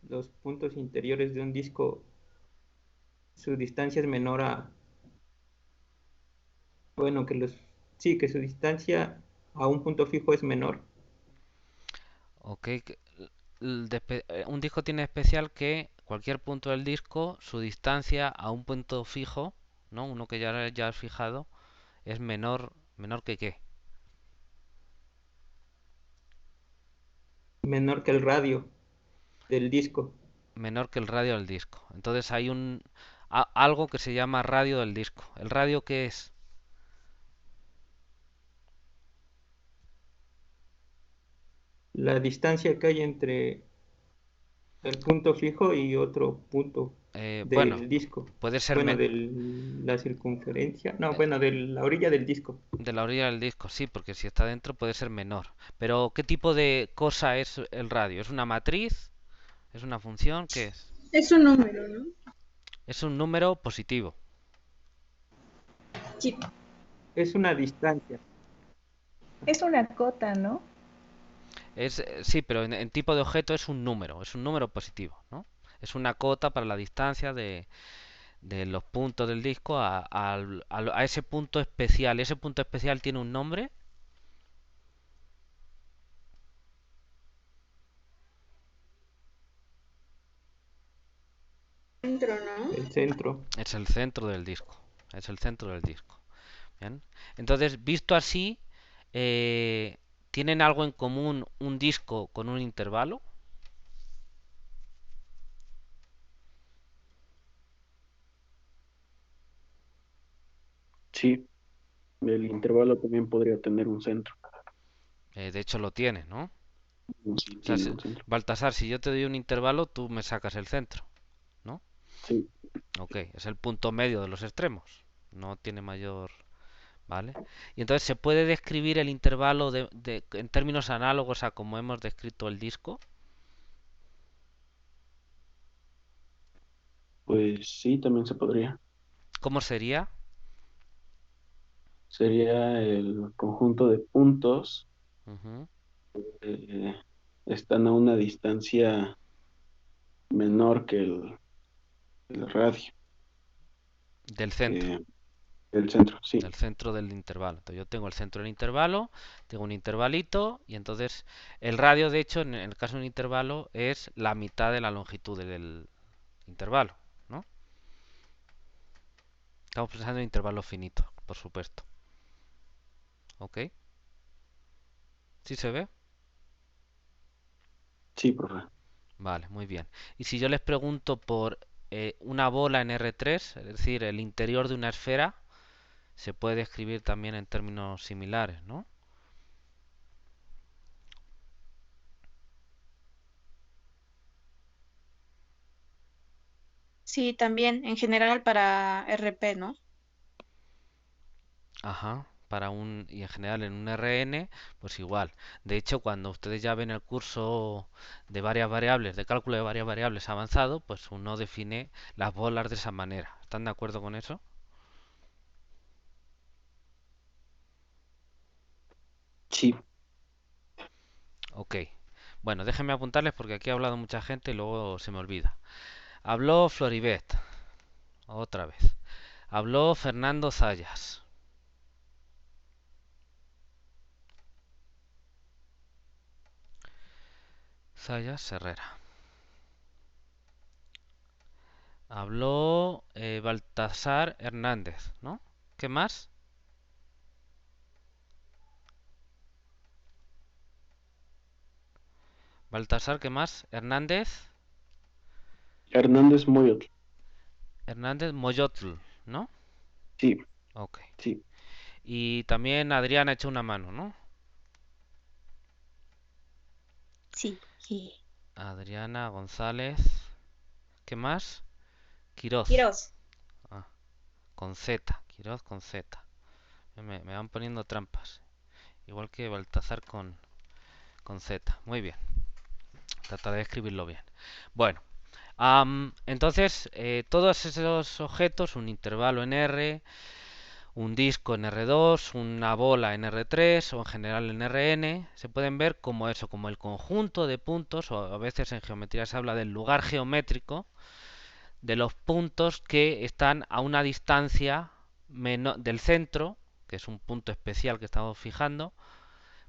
los puntos interiores de un disco, su distancia es menor a, bueno, sí, que su distancia a un punto fijo es menor. Ok, un disco tiene especial que cualquier punto del disco, su distancia a un punto fijo, ¿no? Uno que ya has fijado, es menor que qué, Menor que el radio del disco. menor que el radio del disco. Entonces hay algo que se llama radio del disco. ¿El radio qué es? La distancia que hay entre el punto fijo y otro punto Bueno, del disco. puede ser Bueno, de la circunferencia. No, bueno, de la orilla del disco. de la orilla del disco, sí, porque si está dentro puede ser menor. Pero ¿qué tipo de cosa es el radio? ¿Es una matriz? ¿Es una función? ¿Qué es? Es un número, ¿no? Es un número positivo. Sí. Es una distancia. Es una cota, ¿no? Sí, pero en tipo de objeto es un número positivo, ¿no? Es una cota para la distancia de los puntos del disco a ese punto especial. Ese punto especial tiene un nombre, Centro, ¿no? El centro. es el centro del disco. Es el centro del disco. ¿Bien? Entonces, visto así, eh, ¿tienen algo en común un disco con un intervalo? sí, el intervalo también podría tener un centro. De hecho, lo tiene, ¿no? Sí, O sea, tiene un centro. Baltasar, si yo te doy un intervalo, tú me sacas el centro, ¿no? Sí, Ok, es el punto medio de los extremos. No tiene mayor... ¿Vale? Y entonces se puede describir el intervalo en términos análogos a como hemos descrito el disco. pues sí, también se podría. ¿Cómo sería? sería el conjunto de puntos Ujú. que están a una distancia menor que el radio Del centro. eh, del centro, sí. Del centro del intervalo. Entonces yo tengo el centro del intervalo, tengo un intervalito y entonces el radio, de hecho, en el caso de un intervalo, es la mitad de la longitud del intervalo, ¿no? Estamos pensando en intervalos finitos, por supuesto. ¿Ok? ¿Sí se ve? Sí, profe. Vale, muy bien. Y si yo les pregunto por una bola en R3, es decir, el interior de una esfera, se puede escribir también en términos similares, ¿no? Sí, también en general para RP, ¿no? Ajá, y en general en un RN, pues igual. De hecho, cuando ustedes ya ven el curso de varias variables, de cálculo de varias variables avanzado, pues uno define las bolas de esa manera. ¿Están de acuerdo con eso? Sí, Ok. Bueno, déjenme apuntarles porque aquí ha hablado mucha gente y luego se me olvida. Habló Floribet, otra vez. Habló Fernando Zayas. Zayas Herrera. Habló Baltasar Hernández, ¿no? ¿Qué más? Baltasar, ¿qué más? Hernández. Hernández Moyotl. Hernández Moyotl, ¿no? Sí, Ok. sí. Y también Adrián ha hecho una mano, ¿no? Sí, sí. Adriana González. ¿Qué más? Quiroz. Quiroz. Ah, con Z. Quiroz con Z. Me van poniendo trampas. Igual que Baltazar con Z. Muy bien. Trataré de escribirlo bien. Bueno. Entonces, todos esos objetos, un intervalo en R, un disco en R2, una bola en R3 o en general en Rn, se pueden ver como eso, como el conjunto de puntos, o a veces en geometría se habla del lugar geométrico, de los puntos que están a una distancia del centro, que es un punto especial que estamos fijando,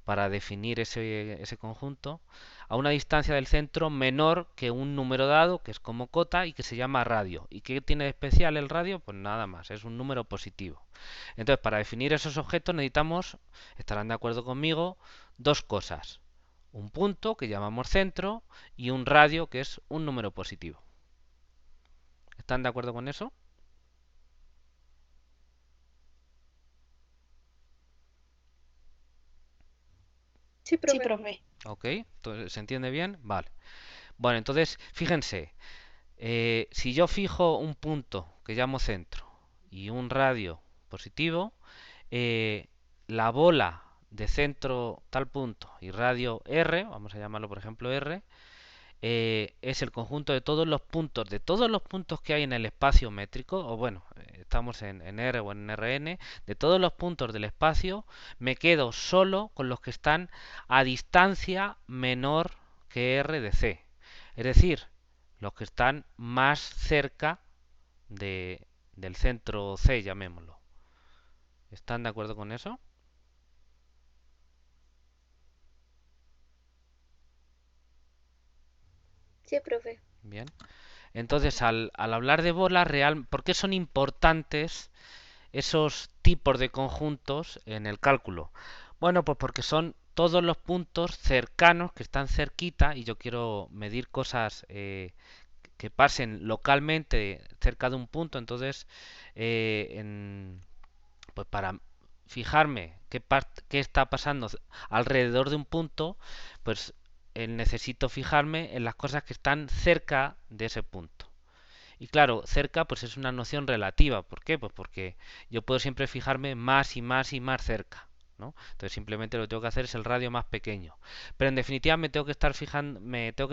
para definir ese conjunto, a una distancia del centro menor que un número dado, que es como cota y que se llama radio. ¿Y qué tiene de especial el radio? Pues nada más, es un número positivo. Entonces, para definir esos objetos necesitamos, estarán de acuerdo conmigo, dos cosas. Un punto, que llamamos centro, y un radio, que es un número positivo. ¿Están de acuerdo con eso? Sí, profe. Ok, entonces, ¿se entiende bien? Vale. Bueno, entonces, fíjense, si yo fijo un punto que llamo centro y un radio positivo, eh, la bola de centro tal punto y radio R, vamos a llamarlo por ejemplo R, es el conjunto de todos los puntos que hay en el espacio métrico, o bueno, estamos en R o en Rn, de todos los puntos del espacio, me quedo solo con los que están a distancia menor que R de C. Es decir, los que están más cerca del centro C, llamémoslo. ¿Están de acuerdo con eso? Sí, profe. Bien. Entonces, al hablar de bolas real, ¿por qué son importantes esos tipos de conjuntos en el cálculo? Bueno, pues porque son todos los puntos cercanos que están cerquita y yo quiero medir cosas que pasen localmente cerca de un punto, entonces pues para fijarme qué está pasando alrededor de un punto, pues necesito fijarme en las cosas que están cerca de ese punto. Y claro, cerca pues es una noción relativa. ¿Por qué? Pues porque yo puedo siempre fijarme más y más y más cerca, ¿no? Entonces simplemente lo que tengo que hacer es el radio más pequeño. Pero en definitiva me tengo que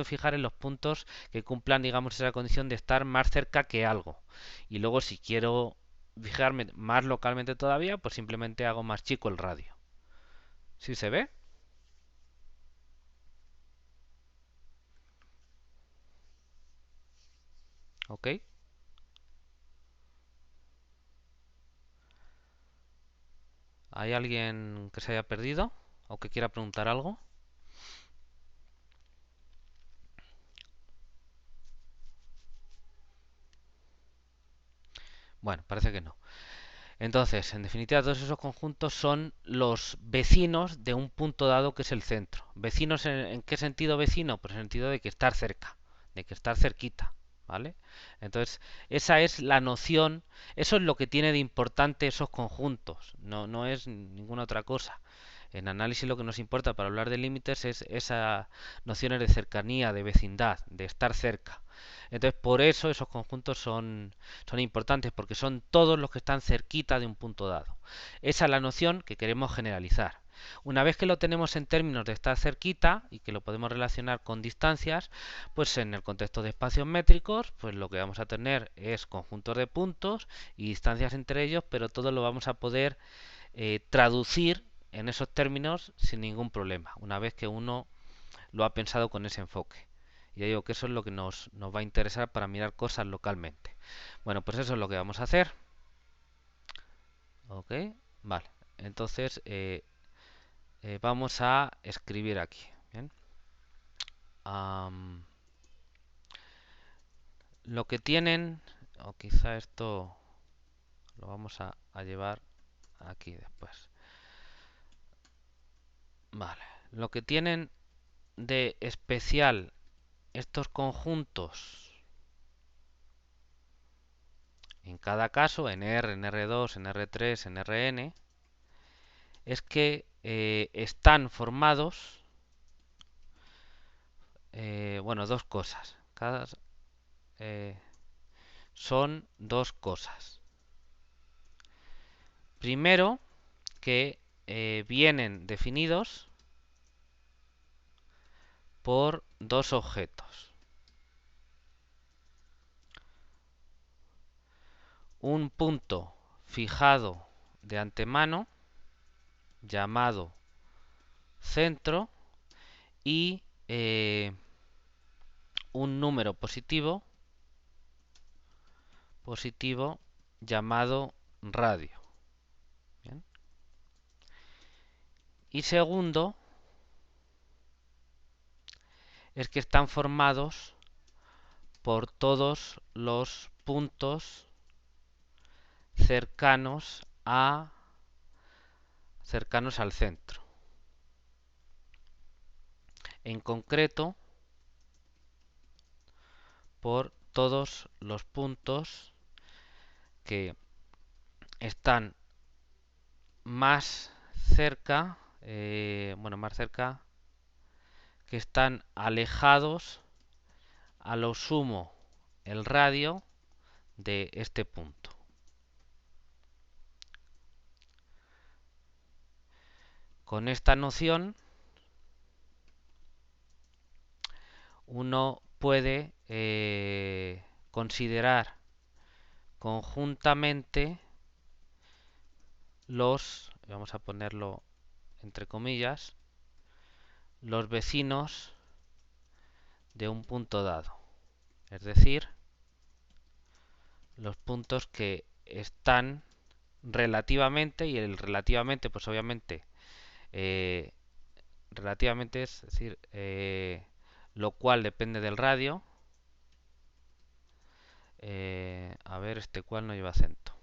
fijar en los puntos que cumplan, digamos, esa condición de estar más cerca que algo. Y luego si quiero fijarme más localmente todavía, pues simplemente hago más chico el radio. ¿Sí se ve? ¿Ok? ¿Hay alguien que se haya perdido o que quiera preguntar algo? Bueno, parece que no. Entonces, en definitiva, todos esos conjuntos son los vecinos de un punto dado que es el centro. ¿Vecinos en qué sentido vecino? Pues en el sentido de que estar cerca, de que estar cerquita, ¿vale? Entonces, esa es la noción, eso es lo que tiene de importante esos conjuntos, no es ninguna otra cosa. En análisis lo que nos importa para hablar de límites es esas nociones de cercanía, de vecindad, de estar cerca. Entonces, por eso esos conjuntos son importantes, porque son todos los que están cerquita de un punto dado. Esa es la noción que queremos generalizar. Una vez que lo tenemos en términos de estar cerquita y que lo podemos relacionar con distancias, pues en el contexto de espacios métricos, pues lo que vamos a tener es conjuntos de puntos y distancias entre ellos, pero todo lo vamos a poder traducir en esos términos sin ningún problema, una vez que uno lo ha pensado con ese enfoque. Y ya digo que eso es lo que nos va a interesar para mirar cosas localmente. Bueno, pues eso es lo que vamos a hacer. Ok, vale. Entonces vamos a escribir aquí. Bien. Lo que tienen, o quizá esto lo vamos a llevar aquí después. Vale. Lo que tienen de especial estos conjuntos en cada caso, en R, en R2, en R3, en Rn, es que están formados, bueno, dos cosas. Son dos cosas. Primero, que vienen definidos por dos objetos. Un punto fijado de antemano, llamado centro, y un número positivo llamado radio. ¿Bien? Y segundo, es que están formados por todos los puntos cercanos al centro. En concreto, por todos los puntos que están más cerca, que están alejados a lo sumo el radio de este punto. Con esta noción uno puede considerar conjuntamente vamos a ponerlo entre comillas, los vecinos de un punto dado. Es decir, los puntos que están relativamente, y el relativamente, pues obviamente, relativamente es decir, lo cual depende del radio. A ver, este cual no lleva acento.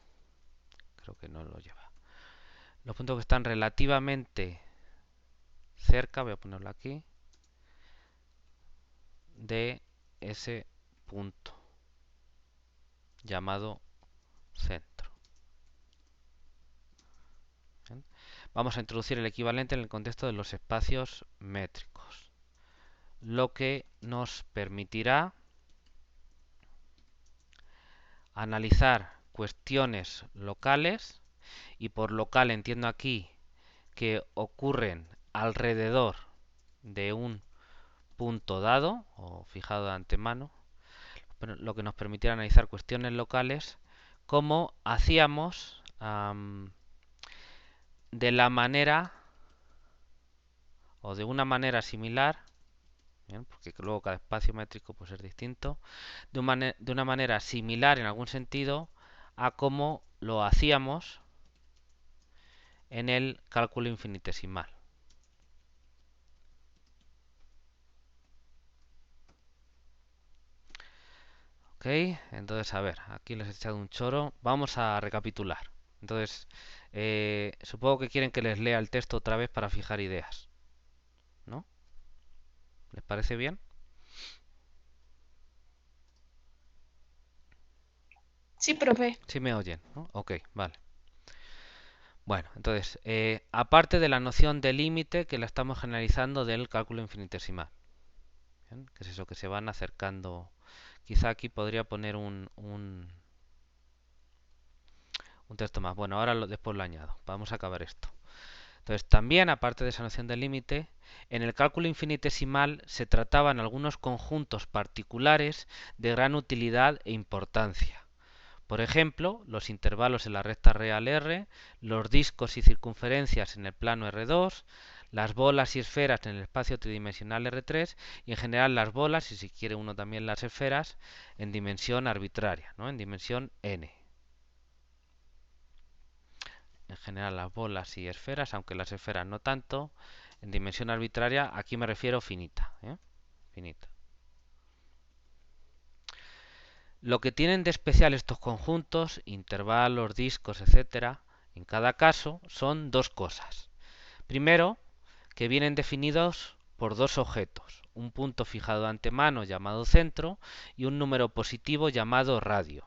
Creo que no lo lleva. Los puntos que están relativamente cerca, voy a ponerlo aquí, de ese punto llamado centro. ¿Bien? Vamos a introducir el equivalente en el contexto de los espacios métricos, lo que nos permitirá analizar cuestiones locales, y por local entiendo aquí que ocurren alrededor de un punto dado o fijado de antemano, lo que nos permitirá analizar cuestiones locales cómo hacíamos de la manera o de una manera similar, ¿bien? Porque luego cada espacio métrico pues es distinto, de una manera similar en algún sentido a cómo lo hacíamos en el cálculo infinitesimal. Ok, entonces a ver, aquí les he echado un choro. Vamos a recapitular. Entonces, supongo que quieren que les lea el texto otra vez para fijar ideas, ¿no? ¿Les parece bien? Sí, profe. Sí me oyen, ¿no? Ok, vale. Bueno, entonces, aparte de la noción de límite que la estamos generalizando del cálculo infinitesimal, ¿bien? Que es eso que se van acercando. Quizá aquí podría poner un texto más. Bueno, ahora después lo añado. Vamos a acabar esto. Entonces, también, aparte de esa noción de límite, en el cálculo infinitesimal se trataban algunos conjuntos particulares de gran utilidad e importancia. Por ejemplo, los intervalos en la recta real R, los discos y circunferencias en el plano R2, las bolas y esferas en el espacio tridimensional R3 y en general las bolas, y si quiere uno también las esferas, en dimensión arbitraria, ¿no? En dimensión n. En general las bolas y esferas, aunque las esferas no tanto, en dimensión arbitraria, aquí me refiero finita, finita. Lo que tienen de especial estos conjuntos, intervalos, discos, etcétera, en cada caso son dos cosas. Primero, que vienen definidos por dos objetos, un punto fijado de antemano llamado centro y un número positivo llamado radio.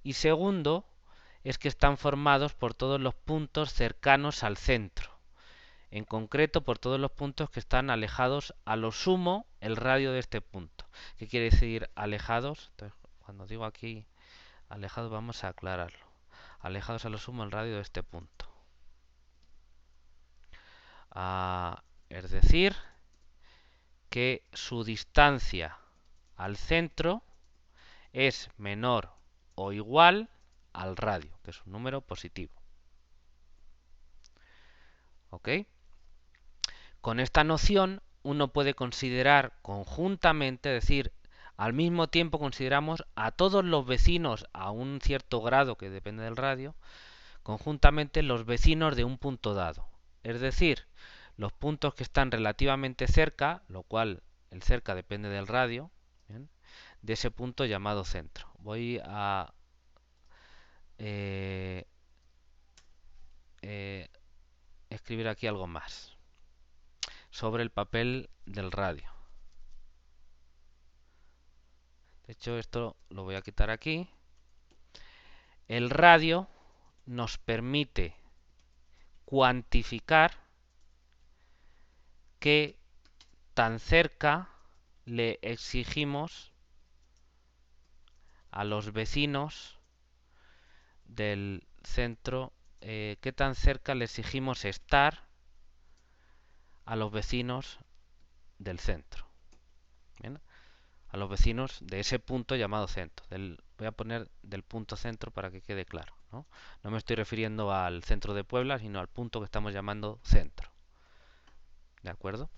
Y segundo, es que están formados por todos los puntos cercanos al centro, en concreto por todos los puntos que están alejados a lo sumo el radio de este punto. ¿Qué quiere decir alejados? Entonces, cuando digo aquí alejados vamos a aclararlo. Alejados a lo sumo el radio de este punto. Es decir, que su distancia al centro es menor o igual al radio, que es un número positivo. ¿Ok? Con esta noción uno puede considerar conjuntamente, es decir, al mismo tiempo consideramos a todos los vecinos a un cierto grado que depende del radio, conjuntamente los vecinos de un punto dado. Es decir, los puntos que están relativamente cerca, lo cual el cerca depende del radio, ¿bien? De ese punto llamado centro. Voy a escribir aquí algo más sobre el papel del radio. De hecho, esto lo voy a quitar aquí. El radio nos permite cuantificar qué tan cerca le exigimos a los vecinos del centro, qué tan cerca le exigimos estar a los vecinos del centro. ¿Bien? A los vecinos de ese punto llamado centro. Voy a poner del punto centro para que quede claro, ¿no? No me estoy refiriendo al centro de Puebla, sino al punto que estamos llamando centro. ¿De acuerdo?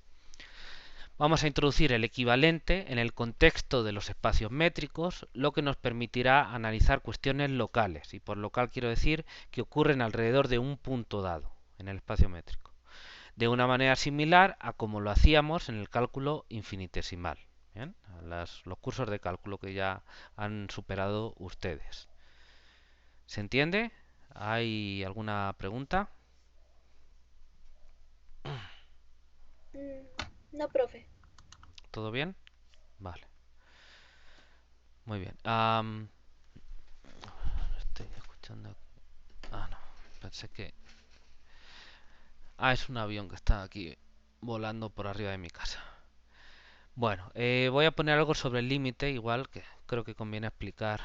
Vamos a introducir el equivalente en el contexto de los espacios métricos, lo que nos permitirá analizar cuestiones locales. Y por local quiero decir que ocurren alrededor de un punto dado en el espacio métrico. De una manera similar a como lo hacíamos en el cálculo infinitesimal. ¿Bien? Los cursos de cálculo que ya han superado ustedes. ¿Se entiende? ¿Hay alguna pregunta? No, profe. ¿Todo bien? Vale. Muy bien. Estoy escuchando. Ah, no. Pensé que... es un avión que está aquí volando por arriba de mi casa. Bueno, voy a poner algo sobre el límite, igual que creo que conviene explicar.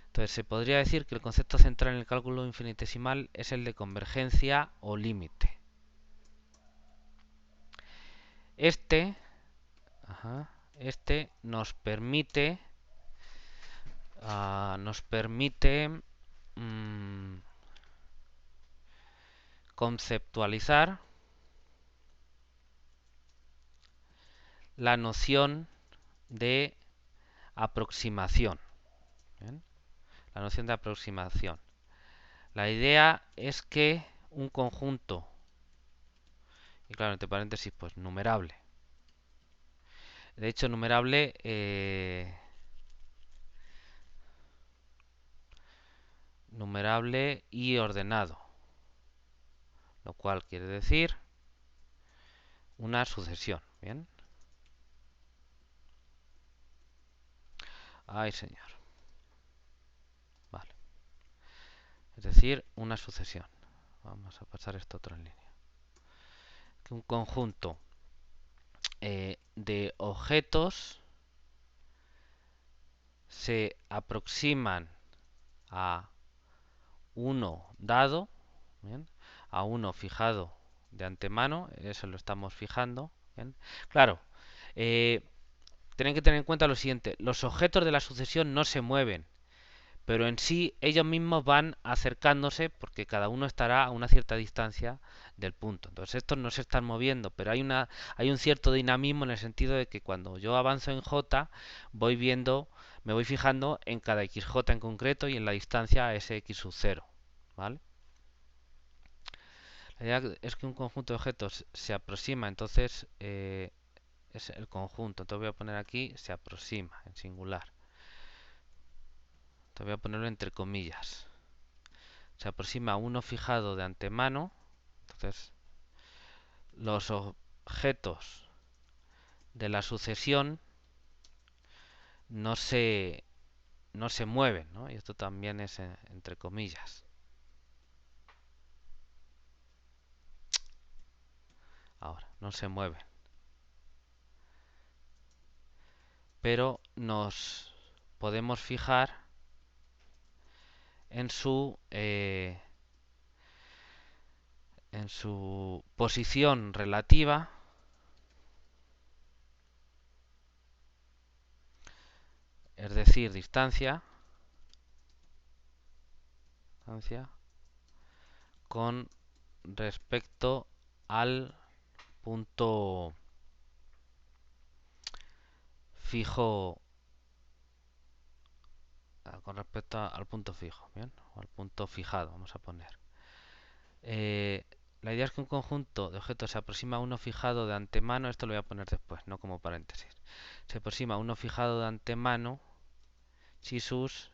Entonces, se podría decir que el concepto central en el cálculo infinitesimal es el de convergencia o límite. Este nos permite nos permite conceptualizar la noción de aproximación. ¿Bien? La noción de aproximación. La idea es que un conjunto, y claro, entre paréntesis, pues numerable. De hecho, numerable numerable y ordenado, lo cual quiere decir una sucesión. Bien. Ay, señor. Vale. Es decir, una sucesión. Vamos a pasar esto a otra línea. Que un conjunto de objetos se aproximan a uno dado, ¿bien? A uno fijado de antemano, eso lo estamos fijando. ¿Bien? Claro, tienen que tener en cuenta lo siguiente: los objetos de la sucesión no se mueven, pero en sí ellos mismos van acercándose porque cada uno estará a una cierta distancia del punto. Entonces estos no se están moviendo, pero hay un cierto dinamismo en el sentido de que cuando yo avanzo en J me voy fijando en cada xj en concreto y en la distancia a ese x sub 0. ¿Vale? La idea es que un conjunto de objetos se aproxima, entonces es el conjunto. Entonces voy a poner aquí se aproxima en singular. Entonces voy a ponerlo entre comillas. Se aproxima a uno fijado de antemano. Entonces los objetos de la sucesión no se mueven, ¿no? Y esto también es entre comillas. Ahora, no se mueven. Pero nos podemos fijar en su posición relativa es decir, distancia con respecto al punto fijo, ¿bien? O al punto fijado, vamos a poner. La idea es que un conjunto de objetos se aproxima a uno fijado de antemano, esto lo voy a poner después, no como paréntesis. Se aproxima a uno fijado de antemano si sus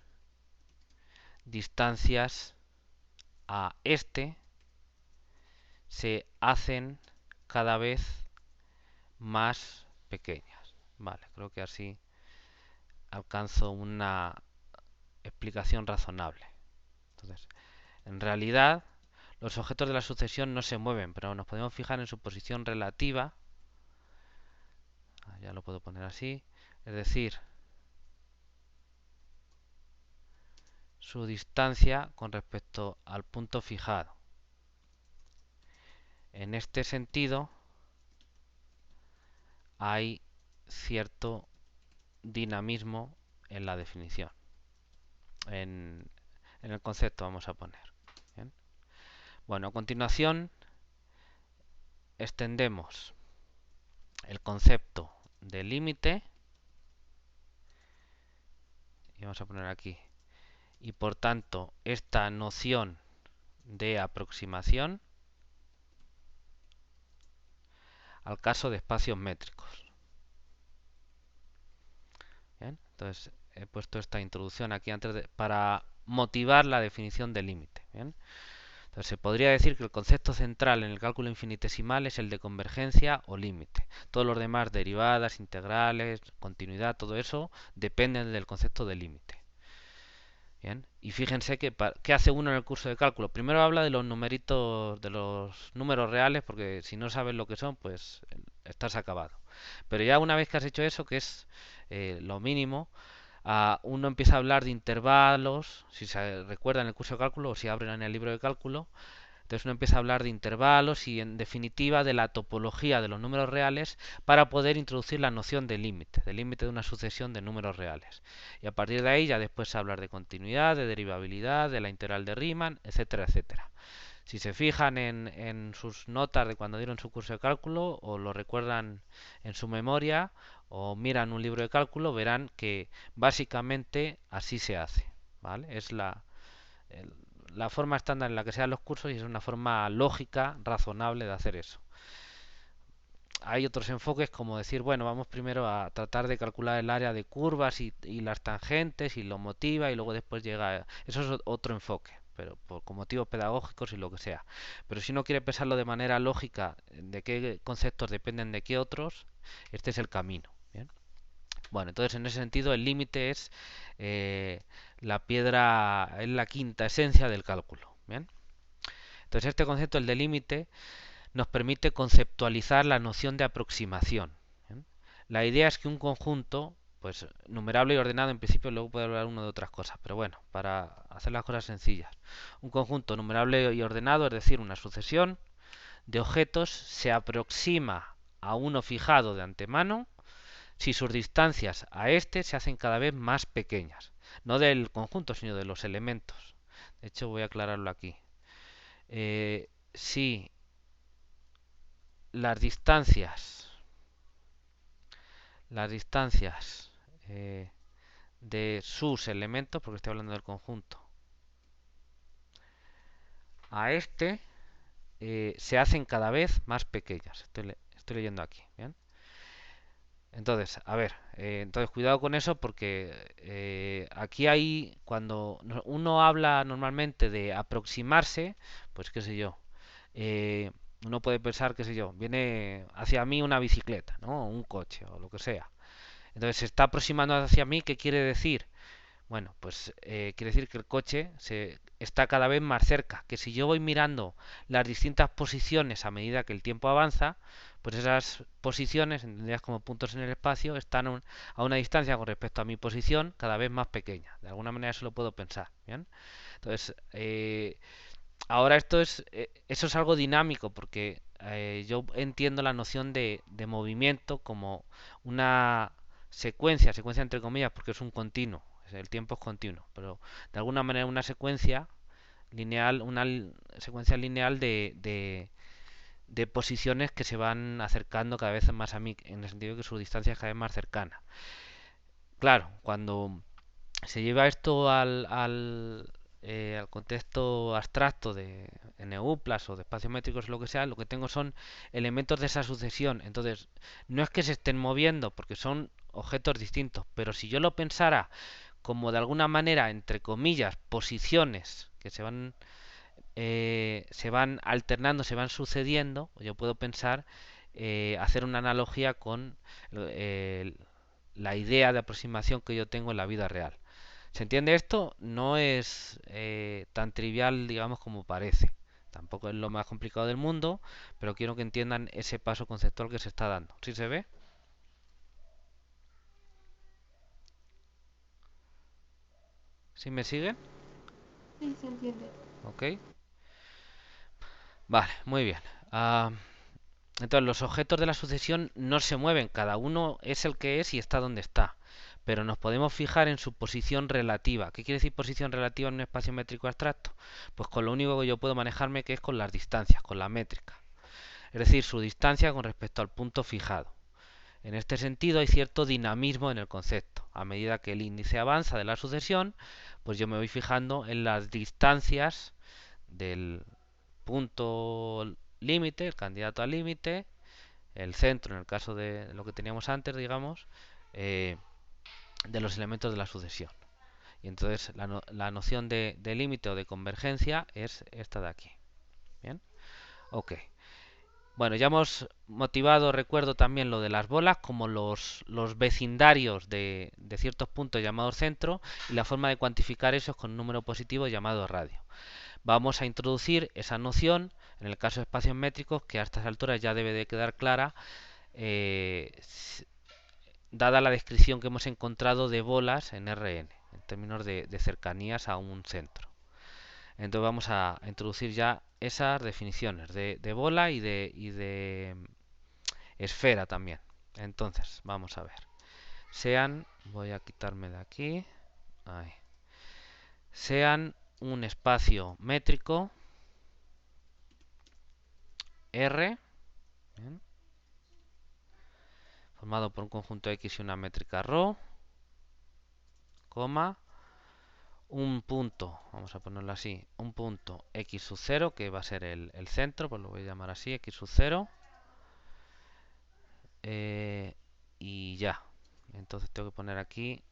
distancias a este se hacen cada vez más pequeñas. Vale, creo que así alcanzo una explicación razonable. Entonces, en realidad, los objetos de la sucesión no se mueven, pero nos podemos fijar en su posición relativa. Ya lo puedo poner así. Es decir, su distancia con respecto al punto fijado. En este sentido, hay cierto dinamismo en la definición. En el concepto vamos a poner. ¿Bien? Bueno, a continuación extendemos el concepto de límite y vamos a poner aquí. Y por tanto, esta noción de aproximación al caso de espacios métricos. Bien, entonces he puesto esta introducción aquí antes para motivar la definición de límite. Bien. Entonces se podría decir que el concepto central en el cálculo infinitesimal es el de convergencia o límite. Todos los demás, derivadas, integrales, continuidad, todo eso dependen del concepto de límite. Bien, y fíjense que ¿qué hace uno en el curso de cálculo? Primero habla de los numeritos, de los números reales, porque si no sabes lo que son, pues estás acabado. Pero ya una vez que has hecho eso, que es lo mínimo, uno empieza a hablar de intervalos, si se recuerda en el curso de cálculo o si abren en el libro de cálculo, Entonces uno empieza a hablar de intervalos y en definitiva de la topología de los números reales para poder introducir la noción de límite de una sucesión de números reales. Y a partir de ahí ya después hablar de continuidad, de derivabilidad, de la integral de Riemann, etcétera, etcétera. Si se fijan en sus notas de cuando dieron su curso de cálculo o lo recuerdan en su memoria o miran un libro de cálculo, verán que básicamente así se hace, ¿vale? Es la forma estándar en la que se dan los cursos y es una forma lógica, razonable de hacer eso. Hay otros enfoques como decir, bueno, vamos primero a tratar de calcular el área de curvas y las tangentes y lo motiva y luego después llega... Eso es otro enfoque, pero con motivos pedagógicos y lo que sea. Pero si uno quiere pensarlo de manera lógica, de qué conceptos dependen de qué otros, este es el camino. ¿Bien? Bueno, entonces en ese sentido el límite es la piedra, es la quinta esencia del cálculo. ¿Bien? Entonces este concepto, el de límite, nos permite conceptualizar la noción de aproximación. ¿Bien? La idea es que un conjunto, pues numerable y ordenado en principio, luego puede hablar uno de otras cosas, pero bueno, para hacer las cosas sencillas. Un conjunto numerable y ordenado, es decir, una sucesión de objetos, se aproxima a uno fijado de antemano si sus distancias a este se hacen cada vez más pequeñas. No del conjunto, sino de los elementos. De hecho, voy a aclararlo aquí. Si las distancias de sus elementos, porque estoy hablando del conjunto, a este se hacen cada vez más pequeñas. Estoy leyendo aquí. ¿Bien? Entonces, a ver, entonces cuidado con eso porque aquí hay, cuando uno habla normalmente de aproximarse, pues qué sé yo, uno puede pensar, qué sé yo, viene hacia mí una bicicleta, ¿no? O un coche o lo que sea. Entonces se está aproximando hacia mí, ¿qué quiere decir? Bueno, pues quiere decir que el coche está cada vez más cerca, que si yo voy mirando las distintas posiciones a medida que el tiempo avanza, pues esas posiciones, entendidas como puntos en el espacio, están a una distancia con respecto a mi posición cada vez más pequeña. De alguna manera eso lo puedo pensar, ¿bien? Entonces, ahora eso es algo dinámico porque yo entiendo la noción de movimiento como una secuencia entre comillas, porque es un continuo, el tiempo es continuo, pero de alguna manera una secuencia lineal, secuencia lineal de posiciones que se van acercando cada vez más a mí, en el sentido de que su distancia es cada vez más cercana. Claro, cuando se lleva esto al contexto abstracto de NU+, o de espacios métricos o lo que sea, lo que tengo son elementos de esa sucesión. Entonces, no es que se estén moviendo, porque son objetos distintos, pero si yo lo pensara como de alguna manera, entre comillas, posiciones que se van alternando, se van sucediendo, yo puedo pensar, hacer una analogía con eh, la idea de aproximación que yo tengo en la vida real. ¿Se entiende esto? No es tan trivial, digamos, como parece. Tampoco es lo más complicado del mundo, pero quiero que entiendan ese paso conceptual que se está dando. ¿Sí se ve? ¿Sí me siguen? Sí, se entiende. Ok. Vale, muy bien. Entonces, los objetos de la sucesión no se mueven, cada uno es el que es y está donde está. Pero nos podemos fijar en su posición relativa. ¿Qué quiere decir posición relativa en un espacio métrico abstracto? Pues con lo único que yo puedo manejarme que es con las distancias, con la métrica. Es decir, su distancia con respecto al punto fijado. En este sentido hay cierto dinamismo en el concepto. A medida que el índice avanza de la sucesión, pues yo me voy fijando en las distancias del punto límite, el candidato al límite, el centro en el caso de lo que teníamos antes, digamos, de los elementos de la sucesión. Y entonces la noción de límite o de convergencia es esta de aquí. Bien, ok. Bueno, ya hemos motivado, recuerdo también lo de las bolas como los vecindarios de ciertos puntos llamados centro y la forma de cuantificar esos con un número positivo llamado radio. Vamos a introducir esa noción en el caso de espacios métricos que a estas alturas ya debe de quedar clara dada la descripción que hemos encontrado de bolas en Rn, en términos de cercanías a un centro. Entonces vamos a introducir ya esas definiciones de bola y de esfera también. Entonces, vamos a ver. Sean, voy a quitarme de aquí. Ahí. Sean un espacio métrico R, bien, formado por un conjunto X y una métrica ρ, coma, un punto, vamos a ponerlo así, un punto X sub 0, que va a ser el centro, pues lo voy a llamar así, X sub 0, y ya. Entonces tengo que poner aquí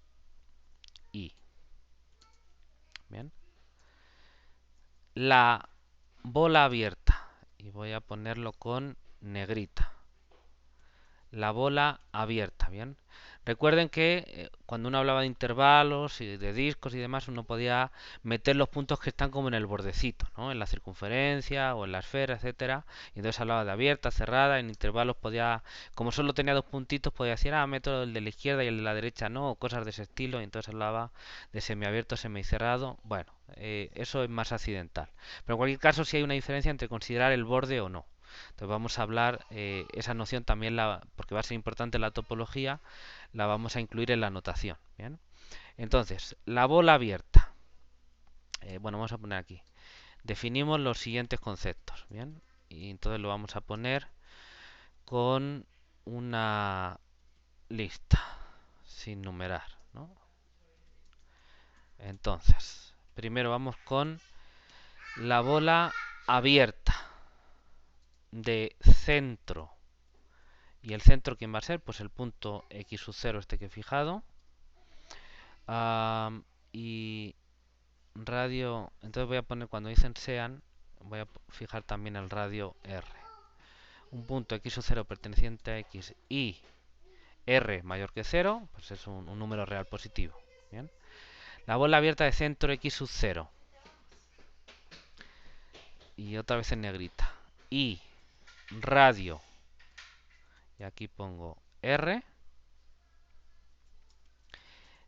Y. Bien. La bola abierta, y voy a ponerlo con negrita. La bola abierta, ¿bien? Recuerden que cuando uno hablaba de intervalos y de discos y demás, uno podía meter los puntos que están como en el bordecito, ¿no? En la circunferencia o en la esfera, etcétera. Y entonces hablaba de abierta, cerrada, en intervalos podía, como solo tenía dos puntitos, podía decir, ah, meto el de la izquierda y el de la derecha no, o cosas de ese estilo, y entonces hablaba de semiabierto, semicerrado. Bueno, eso es más accidental. Pero en cualquier caso, sí hay una diferencia entre considerar el borde o no. Entonces vamos a hablar, esa noción también, porque va a ser importante la topología, la vamos a incluir en la notación. ¿Bien? Entonces, la bola abierta. Bueno, vamos a poner aquí. Definimos los siguientes conceptos. ¿Bien? Y entonces lo vamos a poner con una lista, sin numerar, ¿no? Entonces, primero vamos con la bola abierta de centro. ¿Y el centro quién va a ser? Pues el punto X sub 0 este que he fijado. Y radio, entonces voy a poner, cuando dicen sean, voy a fijar también el radio R. Un punto X sub 0 perteneciente a X y R mayor que 0, pues es un número real positivo. ¿Bien? La bola abierta de centro X sub 0. Y otra vez en negrita. Y radio, y aquí pongo R,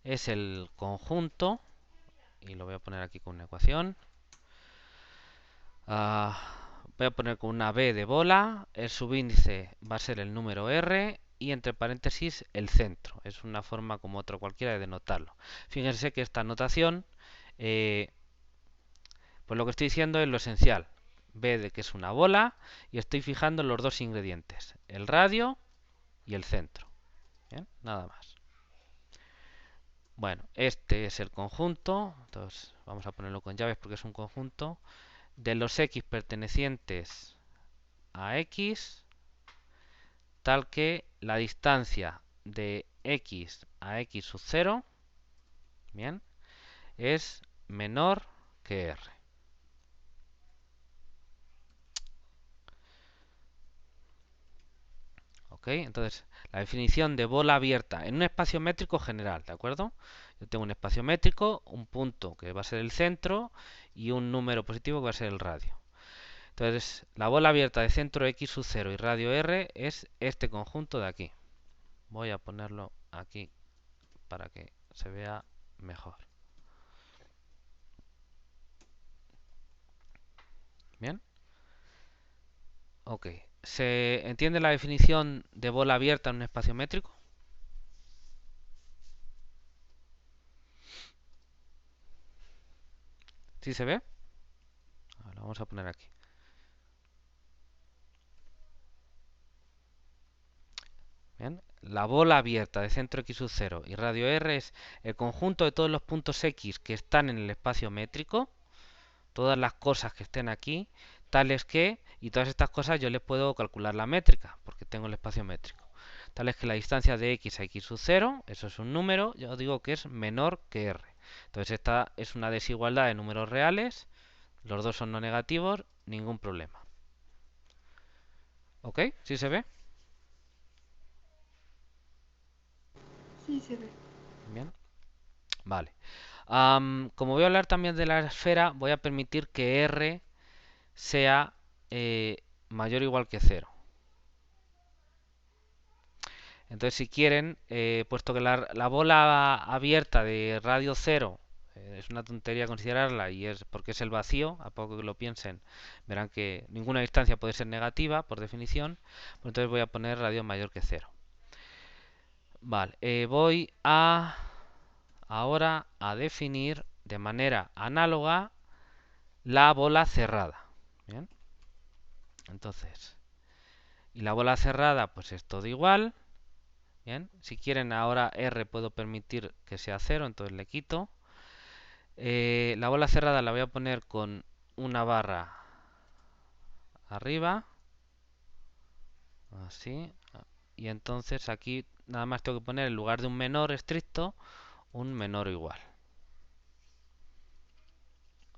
es el conjunto, y lo voy a poner aquí con una ecuación. Voy a poner con una B de bola, el subíndice va a ser el número R y entre paréntesis el centro. Es una forma como otra cualquiera de denotarlo. Fíjense que esta notación, pues lo que estoy diciendo es lo esencial. B de que es una bola y estoy fijando los dos ingredientes, el radio y el centro. ¿Bien? Nada más. Bueno, este es el conjunto, entonces vamos a ponerlo con llaves porque es un conjunto de los X pertenecientes a X, tal que la distancia de X a X sub 0, bien, es menor que R. ¿Ok? Entonces, la definición de bola abierta en un espacio métrico general, ¿de acuerdo? Yo tengo un espacio métrico, un punto que va a ser el centro y un número positivo que va a ser el radio. Entonces, la bola abierta de centro X sub 0 y radio R es este conjunto de aquí. Voy a ponerlo aquí para que se vea mejor. ¿Bien? Ok. ¿Se entiende la definición de bola abierta en un espacio métrico? ¿Sí se ve? Lo vamos a poner aquí. Bien. La bola abierta de centro X sub 0 y radio R es el conjunto de todos los puntos X que están en el espacio métrico, todas las cosas que estén aquí, tales que, y todas estas cosas yo les puedo calcular la métrica, porque tengo el espacio métrico. Tales que la distancia de X a X sub 0, eso es un número, yo digo que es menor que R. Entonces esta es una desigualdad de números reales, los dos son no negativos, ningún problema. ¿Ok? ¿Sí se ve? Sí, se ve. Bien. Vale. Como voy a hablar también de la esfera, voy a permitir que R sea mayor o igual que 0. Entonces, si quieren, puesto que la bola abierta de radio 0 es una tontería considerarla y es porque es el vacío, a poco que lo piensen, verán que ninguna distancia puede ser negativa por definición, pues entonces voy a poner radio mayor que cero. Vale, voy a ahora a definir de manera análoga la bola cerrada. Bien, entonces, y la bola cerrada pues es todo igual. Bien, si quieren ahora R puedo permitir que sea 0, entonces le quito. La bola cerrada la voy a poner con una barra arriba, así, y entonces aquí nada más tengo que poner en lugar de un menor estricto, un menor o igual.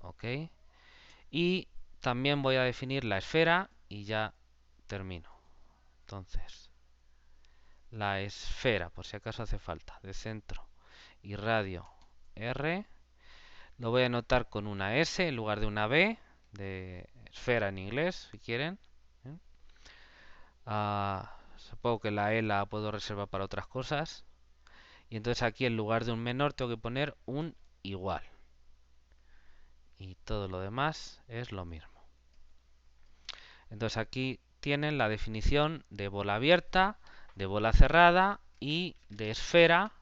Ok, y también voy a definir la esfera y ya termino. Entonces, la esfera, por si acaso hace falta, de centro y radio R, lo voy a anotar con una S en lugar de una B, de esfera en inglés, si quieren. ¿Bien? Supongo que la E la puedo reservar para otras cosas. Y entonces aquí en lugar de un menor tengo que poner un igual. Y todo lo demás es lo mismo. Entonces aquí tienen la definición de bola abierta, de bola cerrada y de esfera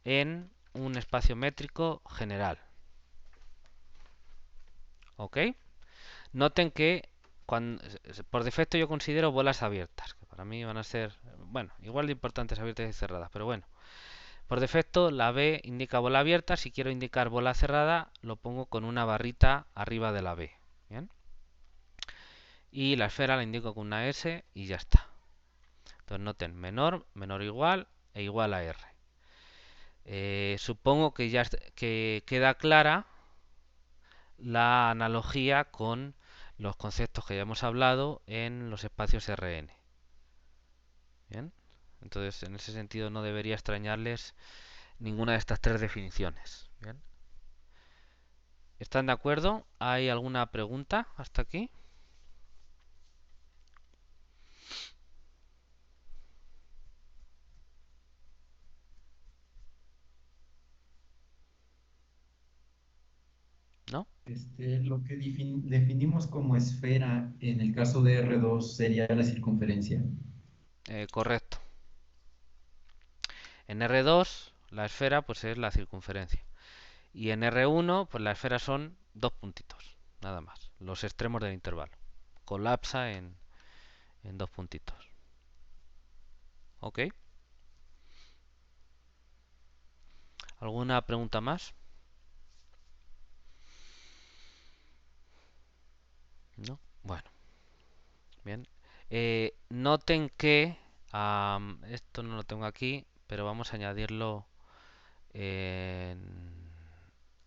en un espacio métrico general. ¿Ok? Noten que por defecto yo considero bolas abiertas, que para mí van a ser, bueno, igual de importantes abiertas y cerradas, pero bueno. Por defecto la B indica bola abierta, si quiero indicar bola cerrada lo pongo con una barrita arriba de la B. ¿Bien? Y la esfera la indico con una S y ya está. Entonces noten menor, menor igual e igual a R. Supongo que ya que queda clara la analogía con los conceptos que ya hemos hablado en los espacios Rn. Bien, entonces en ese sentido no debería extrañarles ninguna de estas tres definiciones. Bien, ¿están de acuerdo? ¿Hay alguna pregunta hasta aquí? ¿No? Lo que definimos como esfera en el caso de R2 sería la circunferencia. Correcto. En R2 la esfera pues es la circunferencia. Y en R1 pues la esfera son dos puntitos, nada más, los extremos del intervalo. Colapsa en dos puntitos. ¿Ok? ¿Alguna pregunta más? ¿No? Bueno, bien. Noten que esto no lo tengo aquí, pero vamos a añadirlo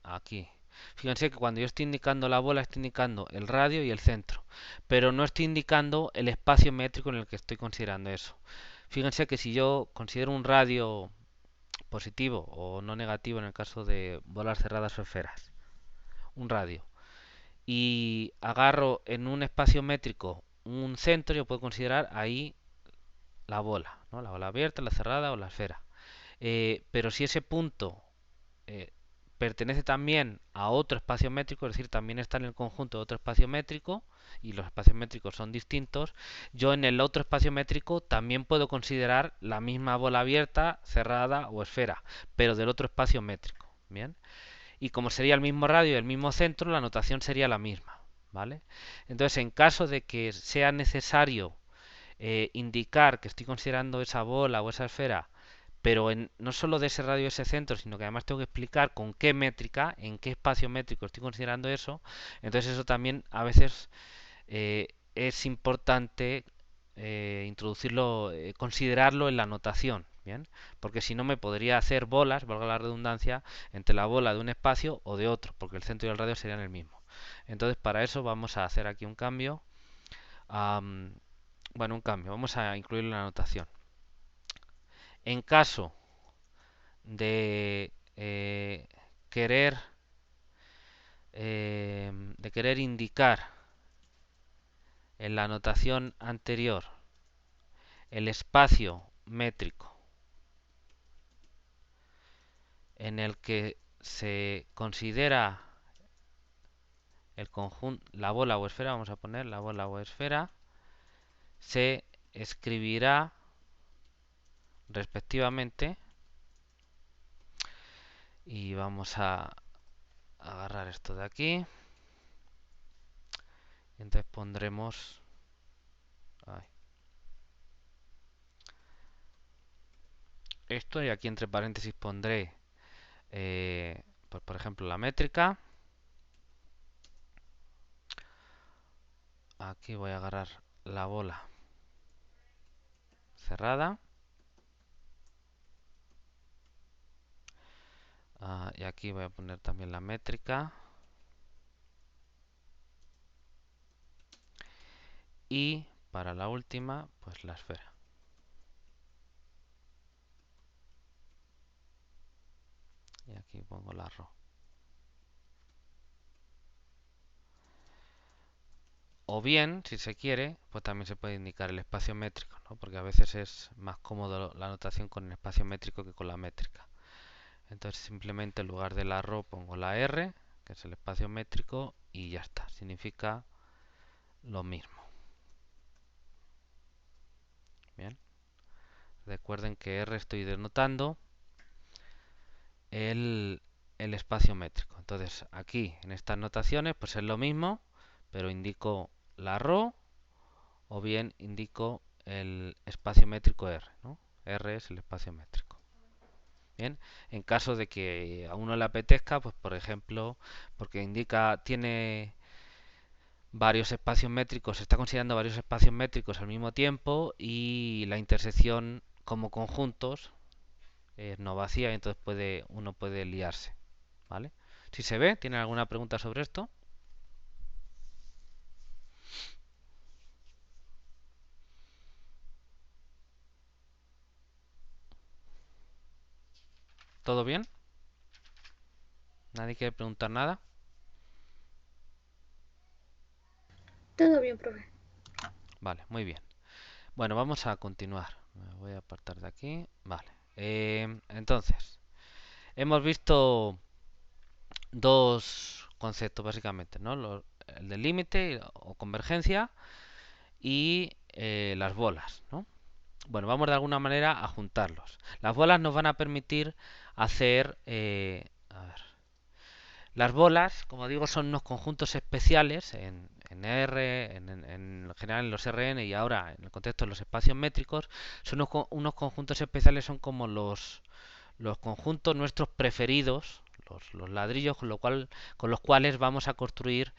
aquí. Fíjense que cuando yo estoy indicando la bola, estoy indicando el radio y el centro, pero no estoy indicando el espacio métrico en el que estoy considerando eso. Fíjense que si yo considero un radio positivo o no negativo en el caso de bolas cerradas o esferas, un radio, y agarro en un espacio métrico un centro, yo puedo considerar ahí la bola, ¿no? La bola abierta, la cerrada o la esfera. Pero si ese punto eh, pertenece también a otro espacio métrico, es decir, también está en el conjunto de otro espacio métrico, y los espacios métricos son distintos, yo en el otro espacio métrico también puedo considerar la misma bola abierta, cerrada o esfera, pero del otro espacio métrico. Bien, y como sería el mismo radio y el mismo centro, la notación sería la misma. ¿Vale? Entonces, en caso de que sea necesario indicar que estoy considerando esa bola o esa esfera, pero no solo de ese radio y ese centro, sino que además tengo que explicar con qué métrica, en qué espacio métrico estoy considerando eso, entonces eso también a veces es importante introducirlo, considerarlo en la notación, ¿bien? Porque si no me podría hacer bolas, valga la redundancia, entre la bola de un espacio o de otro, porque el centro y el radio serían el mismo. Entonces para eso vamos a hacer aquí un cambio. Bueno, un cambio, vamos a incluirlo en la notación. En caso de querer indicar en la notación anterior el espacio métrico en el que se considera el conjunto, la bola o esfera, vamos a poner la bola o esfera, se escribirá respectivamente, y vamos a agarrar esto de aquí, y entonces pondremos esto, y aquí entre paréntesis pondré pues por ejemplo la métrica. Aquí voy a agarrar la bola cerrada. Y aquí voy a poner también la métrica. Y para la última, pues la esfera. Y aquí pongo la ρ. O bien, si se quiere, pues también se puede indicar el espacio métrico, ¿no? Porque a veces es más cómodo la notación con el espacio métrico que con la métrica. Entonces simplemente en lugar de la ρ pongo la r, que es el espacio métrico, y ya está. Significa lo mismo. Bien. Recuerden que r estoy denotando el espacio métrico. Entonces aquí en estas notaciones pues es lo mismo, pero indico la ρ o bien indico el espacio métrico r, ¿no? R es el espacio métrico. Bien, en caso de que a uno le apetezca, pues por ejemplo, porque tiene varios espacios métricos, se está considerando varios espacios métricos al mismo tiempo y la intersección como conjuntos no vacía, y entonces uno puede liarse, ¿vale? Si se ve, ¿tienen alguna pregunta sobre esto? ¿Todo bien? ¿Nadie quiere preguntar nada? Todo bien, profe. Vale, muy bien. Bueno, vamos a continuar. Me voy a apartar de aquí. Vale. Entonces, hemos visto dos conceptos básicamente, ¿no? El del límite o convergencia y las bolas, ¿no? Bueno, vamos de alguna manera a juntarlos. Las bolas nos van a permitir hacer... a ver. Las bolas, como digo, son unos conjuntos especiales en R, en general en los RN y ahora en el contexto de los espacios métricos. Son unos conjuntos especiales, son como los conjuntos nuestros preferidos, los ladrillos con los cuales vamos a construir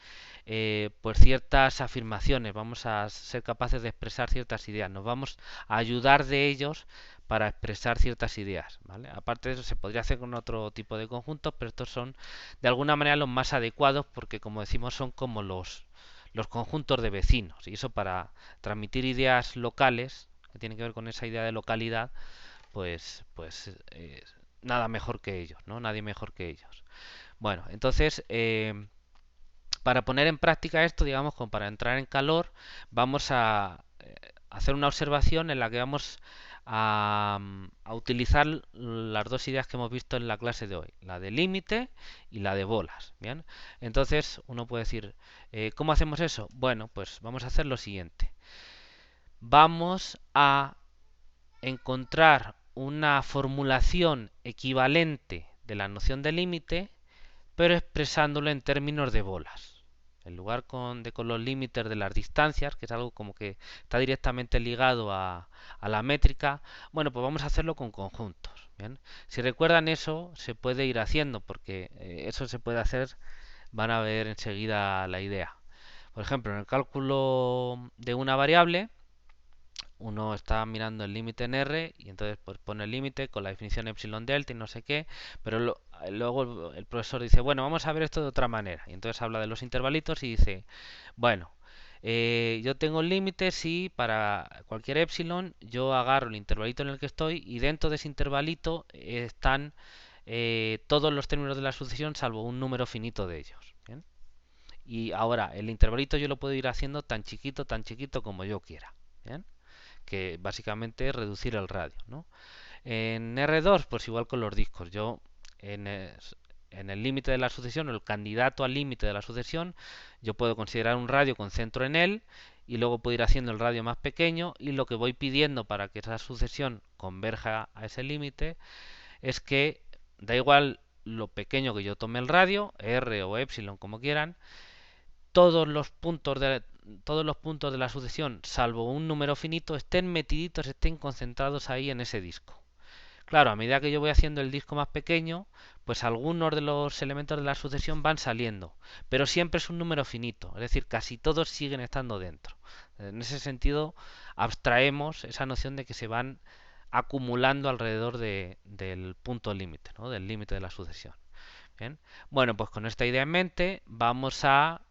pues ciertas afirmaciones, vamos a ser capaces de expresar ciertas ideas, nos vamos a ayudar de ellos para expresar ciertas ideas, ¿vale? Aparte de eso se podría hacer con otro tipo de conjuntos, pero estos son de alguna manera los más adecuados porque, como decimos, son como los conjuntos de vecinos, y eso para transmitir ideas locales que tienen que ver con esa idea de localidad, pues nada mejor que ellos, ¿no? Nadie mejor que ellos. Bueno, entonces, para poner en práctica esto, digamos, como para entrar en calor, vamos a hacer una observación en la que vamos a utilizar las dos ideas que hemos visto en la clase de hoy, la de límite y la de bolas. Bien, entonces uno puede decir, ¿cómo hacemos eso? Bueno, pues vamos a hacer lo siguiente. Vamos a encontrar una formulación equivalente de la noción de límite, pero expresándolo en términos de bolas. En lugar con los límites de las distancias, que es algo como que está directamente ligado a la métrica, bueno, pues vamos a hacerlo con conjuntos. ¿Bien? Si recuerdan eso, se puede ir haciendo, porque eso se puede hacer, van a ver enseguida la idea. Por ejemplo, en el cálculo de una variable, uno está mirando el límite en R y entonces pues pone el límite con la definición epsilon delta y no sé qué, pero luego el profesor dice, bueno, vamos a ver esto de otra manera, y entonces habla de los intervalitos y dice, bueno, yo tengo el límite si para cualquier epsilon yo agarro el intervalito en el que estoy y dentro de ese intervalito están todos los términos de la sucesión salvo un número finito de ellos. ¿Bien? Y ahora el intervalito yo lo puedo ir haciendo tan chiquito como yo quiera. ¿Bien? Que básicamente es reducir el radio, ¿no? En R2, pues igual con los discos. Yo en el límite de la sucesión o el candidato al límite de la sucesión, yo puedo considerar un radio con centro en él y luego puedo ir haciendo el radio más pequeño, y lo que voy pidiendo para que esa sucesión converja a ese límite es que da igual lo pequeño que yo tome el radio, r o epsilon como quieran, todos los puntos de la sucesión, salvo un número finito, estén metiditos, estén concentrados ahí en ese disco. Claro, a medida que yo voy haciendo el disco más pequeño, pues algunos de los elementos de la sucesión van saliendo, pero siempre es un número finito, es decir, casi todos siguen estando dentro. En ese sentido, abstraemos esa noción de que se van acumulando alrededor del punto límite, ¿no? Del límite de la sucesión. Bien. Bueno, pues con esta idea en mente vamos a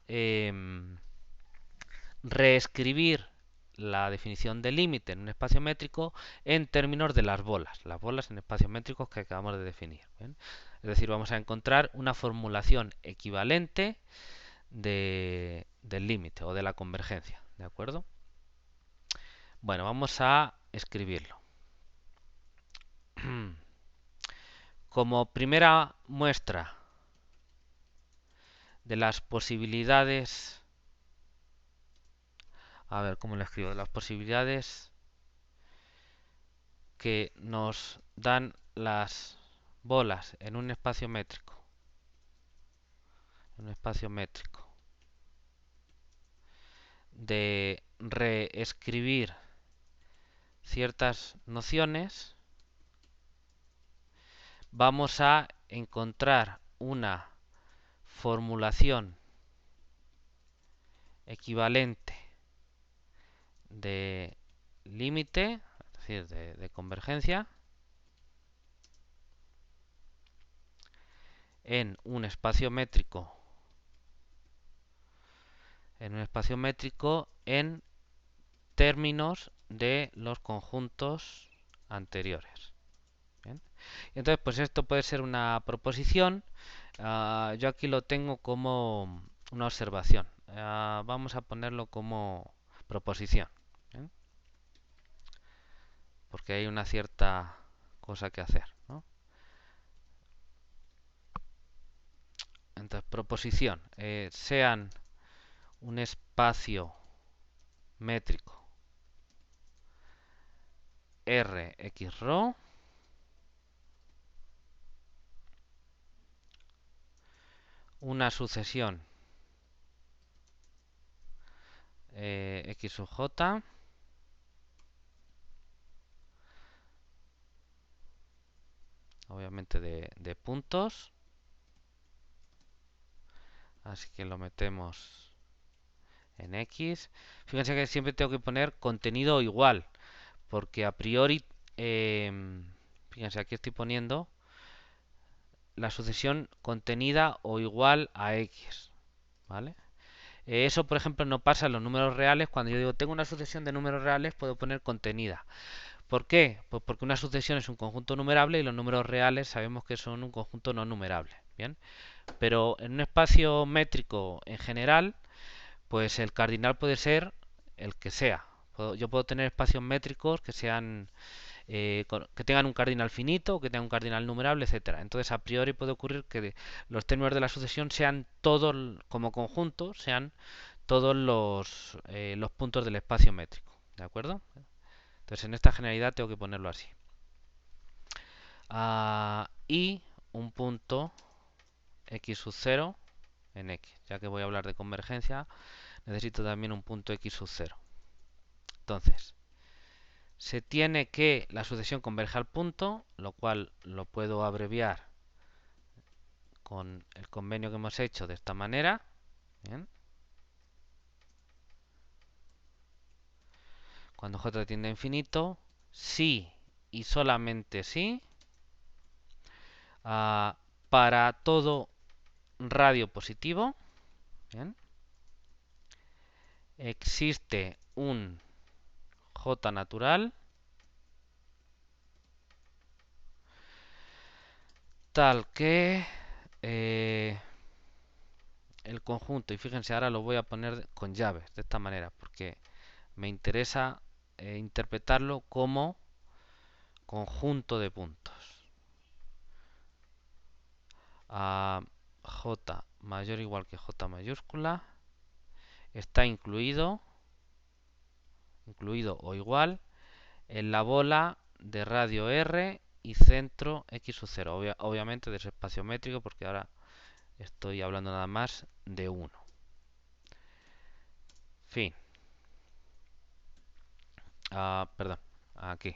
reescribir la definición de límite en un espacio métrico en términos de las bolas en espacios métricos que acabamos de definir. ¿Bien? Es decir, vamos a encontrar una formulación equivalente del límite o de la convergencia. ¿De acuerdo? Bueno, vamos a escribirlo. Como primera muestra de las posibilidades, a ver cómo lo escribo, de las posibilidades que nos dan las bolas en un espacio métrico, de reescribir ciertas nociones, vamos a encontrar una formulación equivalente de límite, es decir, de convergencia, en un espacio métrico en términos de los conjuntos anteriores. ¿Bien? Entonces, pues esto puede ser una proposición. Yo aquí lo tengo como una observación. Vamos a ponerlo como proposición, ¿bien? Porque hay una cierta cosa que hacer, ¿no? Entonces, proposición, sean un espacio métrico Rx-ρ una sucesión x sub j obviamente de puntos, así que lo metemos en x. Fíjense que siempre tengo que poner contenido igual, porque a priori, fíjense, aquí estoy poniendo la sucesión contenida o igual a x, ¿vale? Eso, por ejemplo, no pasa en los números reales. Cuando yo digo tengo una sucesión de números reales, puedo poner contenida. ¿Por qué? Pues porque una sucesión es un conjunto numerable y los números reales sabemos que son un conjunto no numerable. ¿Bien? Pero en un espacio métrico en general, pues el cardinal puede ser el que sea. Yo puedo tener espacios métricos que sean que tengan un cardinal finito, que tengan un cardinal numerable, etcétera. Entonces, a priori puede ocurrir que los términos de la sucesión sean todos, como conjunto, sean todos los puntos del espacio métrico. ¿De acuerdo? Entonces, en esta generalidad tengo que ponerlo así. Y un punto x sub 0 en x. Ya que voy a hablar de convergencia, necesito también un punto x sub 0. Entonces, se tiene que la sucesión converge al punto, lo cual lo puedo abreviar con el convenio que hemos hecho de esta manera. ¿Bien? Cuando j tiende a infinito, sí y solamente sí, para todo radio positivo, ¿bien? Existe un j natural tal que el conjunto, y fíjense, ahora lo voy a poner con llaves de esta manera porque me interesa interpretarlo como conjunto de puntos. a J mayor o igual que J mayúscula está incluido o igual en la bola de radio R y centro x sub 0. Obviamente de ese espacio métrico, porque ahora estoy hablando nada más de 1. Fin. Perdón, aquí.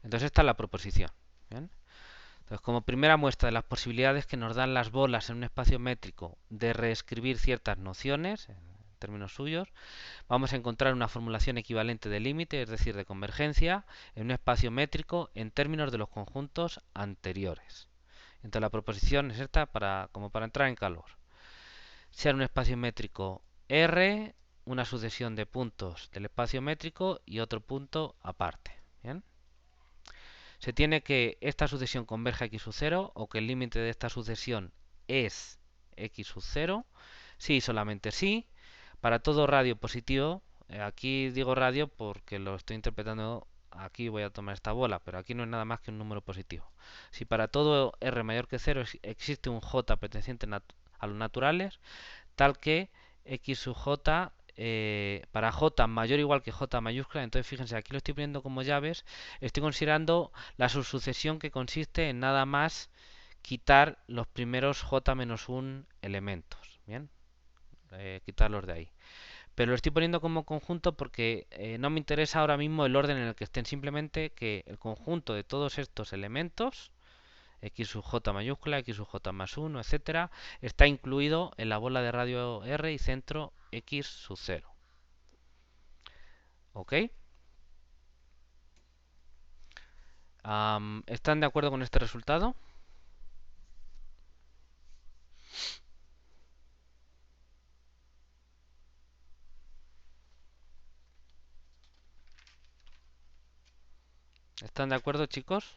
Entonces esta es la proposición. ¿Bien? Entonces, como primera muestra de las posibilidades que nos dan las bolas en un espacio métrico de reescribir ciertas nociones, en términos suyos, vamos a encontrar una formulación equivalente de límite, es decir, de convergencia, en un espacio métrico en términos de los conjuntos anteriores. Entonces la proposición es esta como para entrar en calor. Sea en un espacio métrico R, una sucesión de puntos del espacio métrico y otro punto aparte. ¿Bien? Se tiene que esta sucesión converge a x sub 0 o que el límite de esta sucesión es x sub 0. Sí, solamente sí. Para todo radio positivo, aquí digo radio porque lo estoy interpretando, aquí voy a tomar esta bola, pero aquí no es nada más que un número positivo. Si para todo r mayor que 0 existe un j perteneciente a los naturales, tal que x sub j para j mayor o igual que j mayúscula, entonces fíjense, aquí lo estoy poniendo como llaves, estoy considerando la subsucesión que consiste en nada más quitar los primeros j-1 elementos, ¿bien? Quitarlos de ahí. Pero lo estoy poniendo como conjunto porque no me interesa ahora mismo el orden en el que estén, simplemente que el conjunto de todos estos elementos, x sub j mayúscula, x sub j más 1, etcétera, está incluido en la bola de radio R y centro x sub 0. ¿Ok? ¿Están de acuerdo con este resultado? ¿Están de acuerdo, chicos?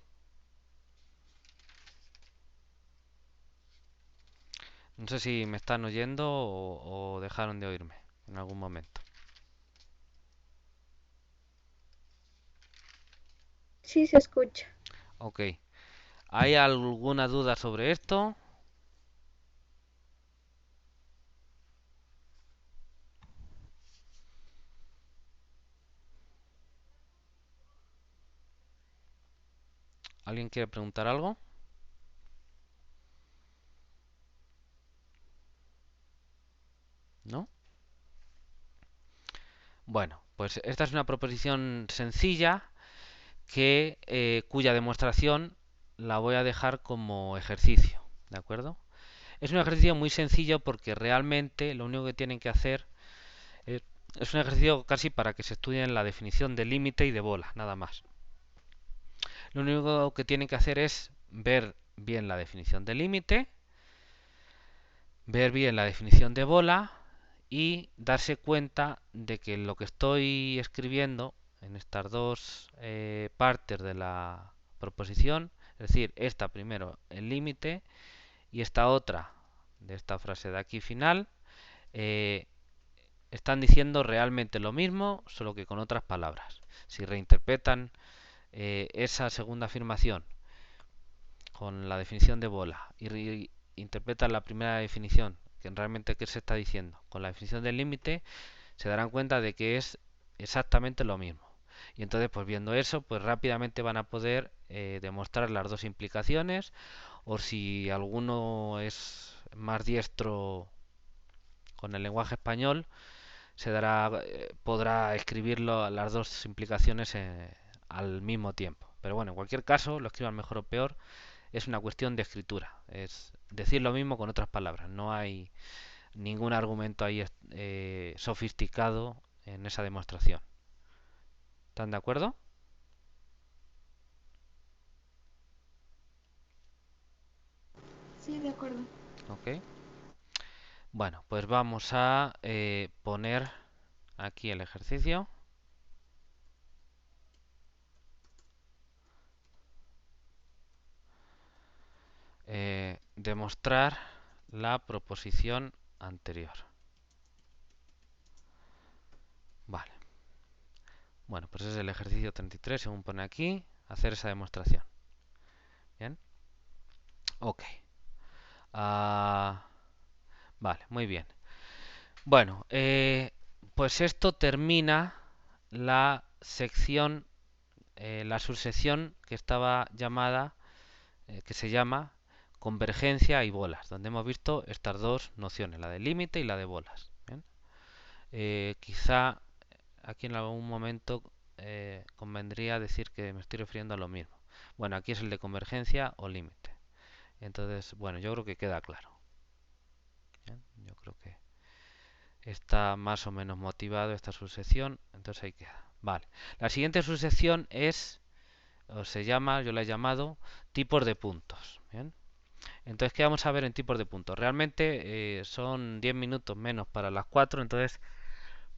No sé si me están oyendo o dejaron de oírme en algún momento. Sí, se escucha. Ok. ¿Hay alguna duda sobre esto? ¿Alguien quiere preguntar algo? ¿No? Bueno, pues esta es una proposición sencilla cuya demostración la voy a dejar como ejercicio, ¿de acuerdo? Es un ejercicio muy sencillo porque realmente lo único que tienen que hacer es un ejercicio casi para que se estudien la definición de límite y de bola, nada más. Lo único que tienen que hacer es ver bien la definición de límite, ver bien la definición de bola y darse cuenta de que lo que estoy escribiendo en estas dos partes de la proposición, es decir, esta primero el límite y esta otra de esta frase de aquí final, están diciendo realmente lo mismo, solo que con otras palabras. Si reinterpretan esa segunda afirmación con la definición de bola y interpretan la primera definición, que realmente qué se está diciendo, con la definición del límite, se darán cuenta de que es exactamente lo mismo. Y entonces, pues viendo eso, pues rápidamente van a poder demostrar las dos implicaciones, o si alguno es más diestro con el lenguaje español, podrá escribirlo las dos implicaciones al mismo tiempo. Pero bueno, en cualquier caso, lo escriban mejor o peor, es una cuestión de escritura. Es decir lo mismo con otras palabras. No hay ningún argumento ahí sofisticado en esa demostración. ¿Están de acuerdo? Sí, de acuerdo. Ok. Bueno, pues vamos a poner aquí el ejercicio. Demostrar la proposición anterior. Vale. Bueno, pues es el ejercicio 33, según pone aquí, hacer esa demostración. Bien. Ok. Ah, vale, muy bien. Bueno, pues esto termina la sección, la subsección que estaba llamada, que se llama convergencia y bolas, donde hemos visto estas dos nociones, la de límite y la de bolas. ¿Bien? Quizá aquí en algún momento convendría decir que me estoy refiriendo a lo mismo. Bueno, aquí es el de convergencia o límite. Entonces, bueno, yo creo que queda claro. ¿Bien? Yo creo que está más o menos motivado esta subsección, entonces ahí queda. Vale. La siguiente subsección es, o se llama, yo la he llamado, tipos de puntos. ¿Bien? Entonces, ¿qué vamos a ver en tipos de puntos? Realmente son 10 minutos menos para las 4, entonces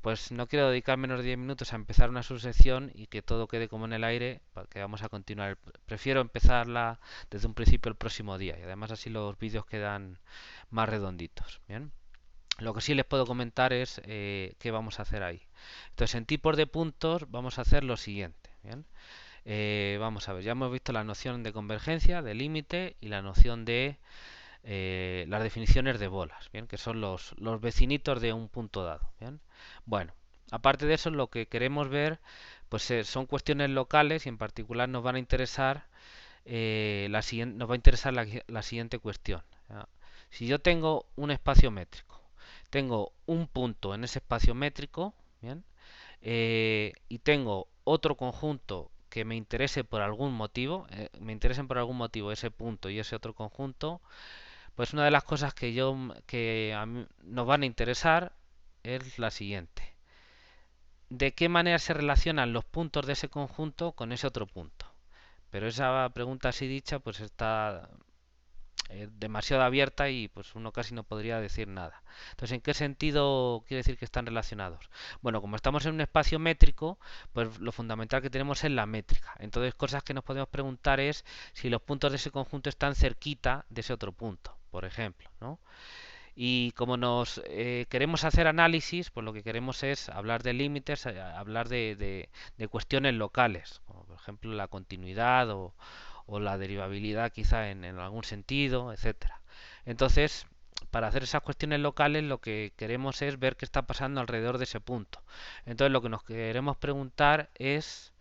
pues no quiero dedicar menos de 10 minutos a empezar una subsección y que todo quede como en el aire, porque vamos a continuar. Prefiero empezarla desde un principio el próximo día y además así los vídeos quedan más redonditos. Bien. Lo que sí les puedo comentar es qué vamos a hacer ahí. Entonces, en tipos de puntos vamos a hacer lo siguiente. ¿Bien? Vamos a ver, ya hemos visto la noción de convergencia, de límite y la noción de las definiciones de bolas, ¿bien? Que son los vecinitos de un punto dado. ¿Bien? Bueno, aparte de eso, lo que queremos ver pues son cuestiones locales y en particular nos van a interesar nos va a interesar la siguiente cuestión. ¿Ya? Si yo tengo un espacio métrico, tengo un punto en ese espacio métrico, ¿bien? Y tengo otro conjunto que me interese por algún motivo, me interesen por algún motivo ese punto y ese otro conjunto, pues una de las cosas que a mí nos van a interesar es la siguiente. ¿De qué manera se relacionan los puntos de ese conjunto con ese otro punto? Pero esa pregunta así dicha pues está demasiado abierta y pues uno casi no podría decir nada. Entonces, ¿en qué sentido quiere decir que están relacionados? Bueno, como estamos en un espacio métrico, pues lo fundamental que tenemos es la métrica. Entonces, cosas que nos podemos preguntar es si los puntos de ese conjunto están cerquita de ese otro punto, por ejemplo, ¿no? Y como nos queremos hacer análisis, pues lo que queremos es hablar de límites, hablar de cuestiones locales, como por ejemplo la continuidad o la derivabilidad quizá en algún sentido, etcétera. Entonces, para hacer esas cuestiones locales lo que queremos es ver qué está pasando alrededor de ese punto. Entonces, lo que nos queremos preguntar es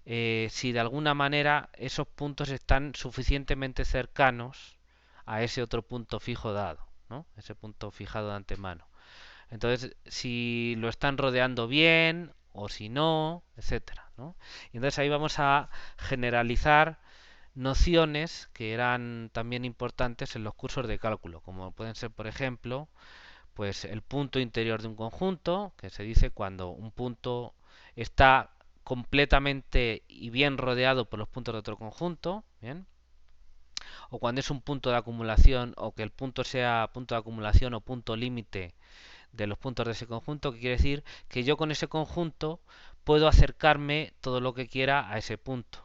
si de alguna manera esos puntos están suficientemente cercanos a ese otro punto fijo dado, ¿no? Ese punto fijado de antemano. Entonces, si lo están rodeando bien o si no, etcétera, ¿no? Y entonces ahí vamos a generalizar nociones que eran también importantes en los cursos de cálculo, como pueden ser, por ejemplo, pues el punto interior de un conjunto, que se dice cuando un punto está completamente y bien rodeado por los puntos de otro conjunto, ¿bien? O cuando es un punto de acumulación o que el punto sea punto de acumulación o punto límite de los puntos de ese conjunto, que quiere decir que yo con ese conjunto puedo acercarme todo lo que quiera a ese punto.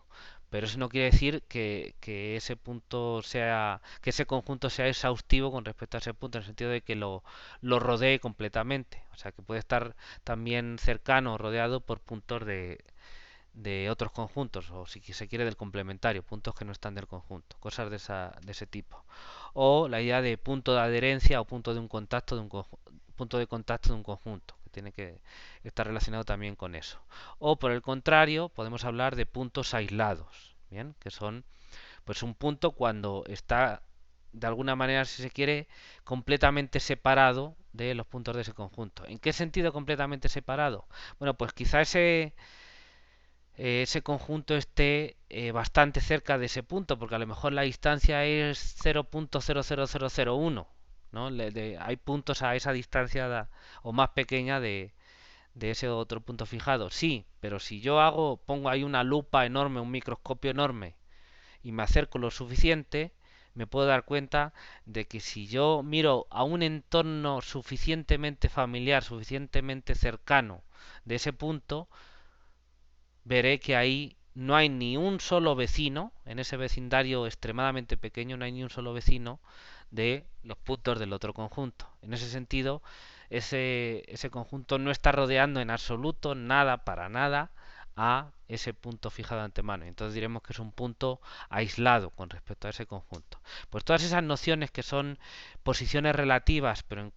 Pero eso no quiere decir que ese punto sea, que ese conjunto sea exhaustivo con respecto a ese punto, en el sentido de que lo rodee completamente. O sea, que puede estar también cercano o rodeado por puntos de otros conjuntos, o si se quiere del complementario, puntos que no están del conjunto, cosas de ese tipo. O la idea de punto de adherencia o punto de un contacto de un punto de contacto de un conjunto, que tiene que estar relacionado también con eso. O por el contrario, podemos hablar de puntos aislados, ¿bien? Que son pues un punto cuando está de alguna manera, si se quiere, completamente separado de los puntos de ese conjunto. ¿En qué sentido completamente separado? Bueno, pues quizá ese conjunto esté bastante cerca de ese punto, porque a lo mejor la distancia es 0.00001, ¿no? Hay puntos a esa distancia o más pequeña de ese otro punto fijado. Sí, pero si yo pongo ahí una lupa enorme, un microscopio enorme, y me acerco lo suficiente, me puedo dar cuenta de que si yo miro a un entorno suficientemente familiar, suficientemente cercano de ese punto, veré que ahí no hay ni un solo vecino, en ese vecindario extremadamente pequeño no hay ni un solo vecino de los puntos del otro conjunto. En ese sentido, ese conjunto no está rodeando en absoluto nada para nada a ese punto fijado de antemano. Entonces diremos que es un punto aislado con respecto a ese conjunto. Pues todas esas nociones que son posiciones relativas, pero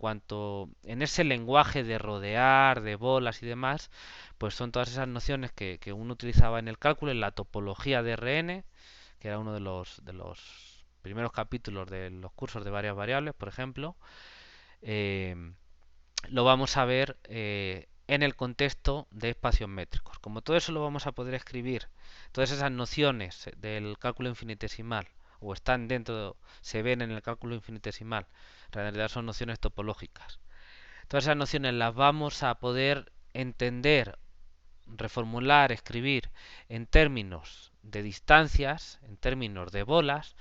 en ese lenguaje de rodear, de bolas y demás, pues son todas esas nociones que uno utilizaba en el cálculo, en la topología de Rn, que era uno de los primeros capítulos de los cursos de varias variables, por ejemplo. Lo vamos a ver en el contexto de espacios métricos. Como todo eso lo vamos a poder escribir, todas esas nociones del cálculo infinitesimal, o están dentro, se ven en el cálculo infinitesimal, en realidad son nociones topológicas. Todas esas nociones las vamos a poder entender, reformular, escribir en términos de distancias, en términos de bolas,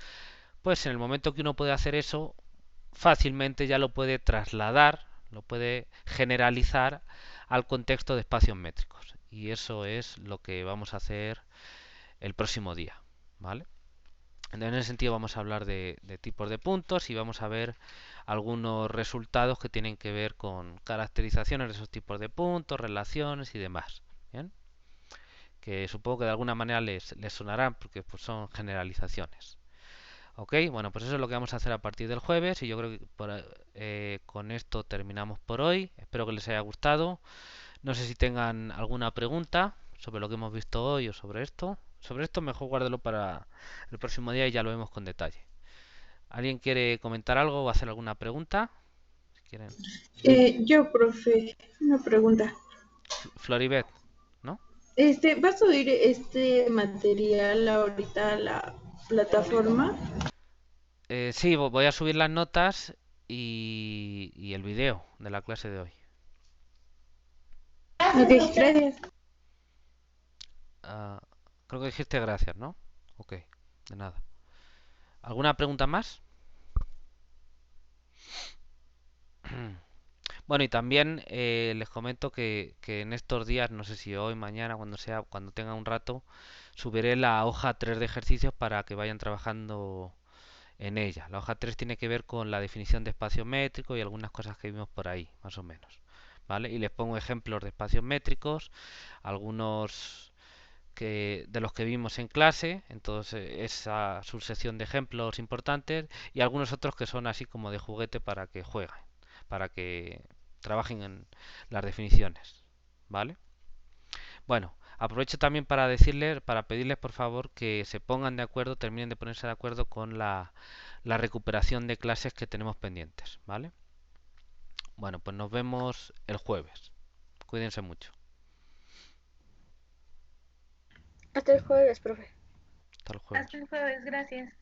pues en el momento que uno puede hacer eso, fácilmente ya lo puede trasladar, lo puede generalizar al contexto de espacios métricos. Y eso es lo que vamos a hacer el próximo día, ¿vale? En ese sentido vamos a hablar de tipos de puntos y vamos a ver algunos resultados que tienen que ver con caracterizaciones de esos tipos de puntos, relaciones y demás. ¿Bien? Que supongo que de alguna manera les sonarán porque pues, son generalizaciones. Ok, bueno, pues eso es lo que vamos a hacer a partir del jueves y yo creo que con esto terminamos por hoy. Espero que les haya gustado. No sé si tengan alguna pregunta sobre lo que hemos visto hoy o sobre esto. Sobre esto mejor guárdelo para el próximo día y ya lo vemos con detalle. ¿Alguien quiere comentar algo o hacer alguna pregunta? Si quieren. Yo, profe, una pregunta. Floribet, ¿no? ¿Va a subir este material ahorita a la plataforma? Sí, voy a subir las notas y el video de la clase de hoy. Ok, gracias. Creo que dijiste gracias, ¿no? Ok, de nada. ¿Alguna pregunta más? Bueno, y también les comento que en estos días, no sé si hoy, mañana, cuando sea, cuando tenga un rato, subiré la hoja 3 de ejercicios para que vayan trabajando en ella. La hoja 3 tiene que ver con la definición de espacio métrico y algunas cosas que vimos por ahí, más o menos. ¿Vale? Y les pongo ejemplos de espacios métricos, algunos de los que vimos en clase, entonces esa subsección de ejemplos importantes, y algunos otros que son así como de juguete para que jueguen, para que trabajen en las definiciones, ¿vale? Bueno, aprovecho también para decirles, para pedirles por favor que se pongan de acuerdo, terminen de ponerse de acuerdo con la recuperación de clases que tenemos pendientes, ¿vale? Bueno, pues nos vemos el jueves. Cuídense mucho. Hasta el jueves, profe. Hasta el jueves. Hasta el jueves, gracias.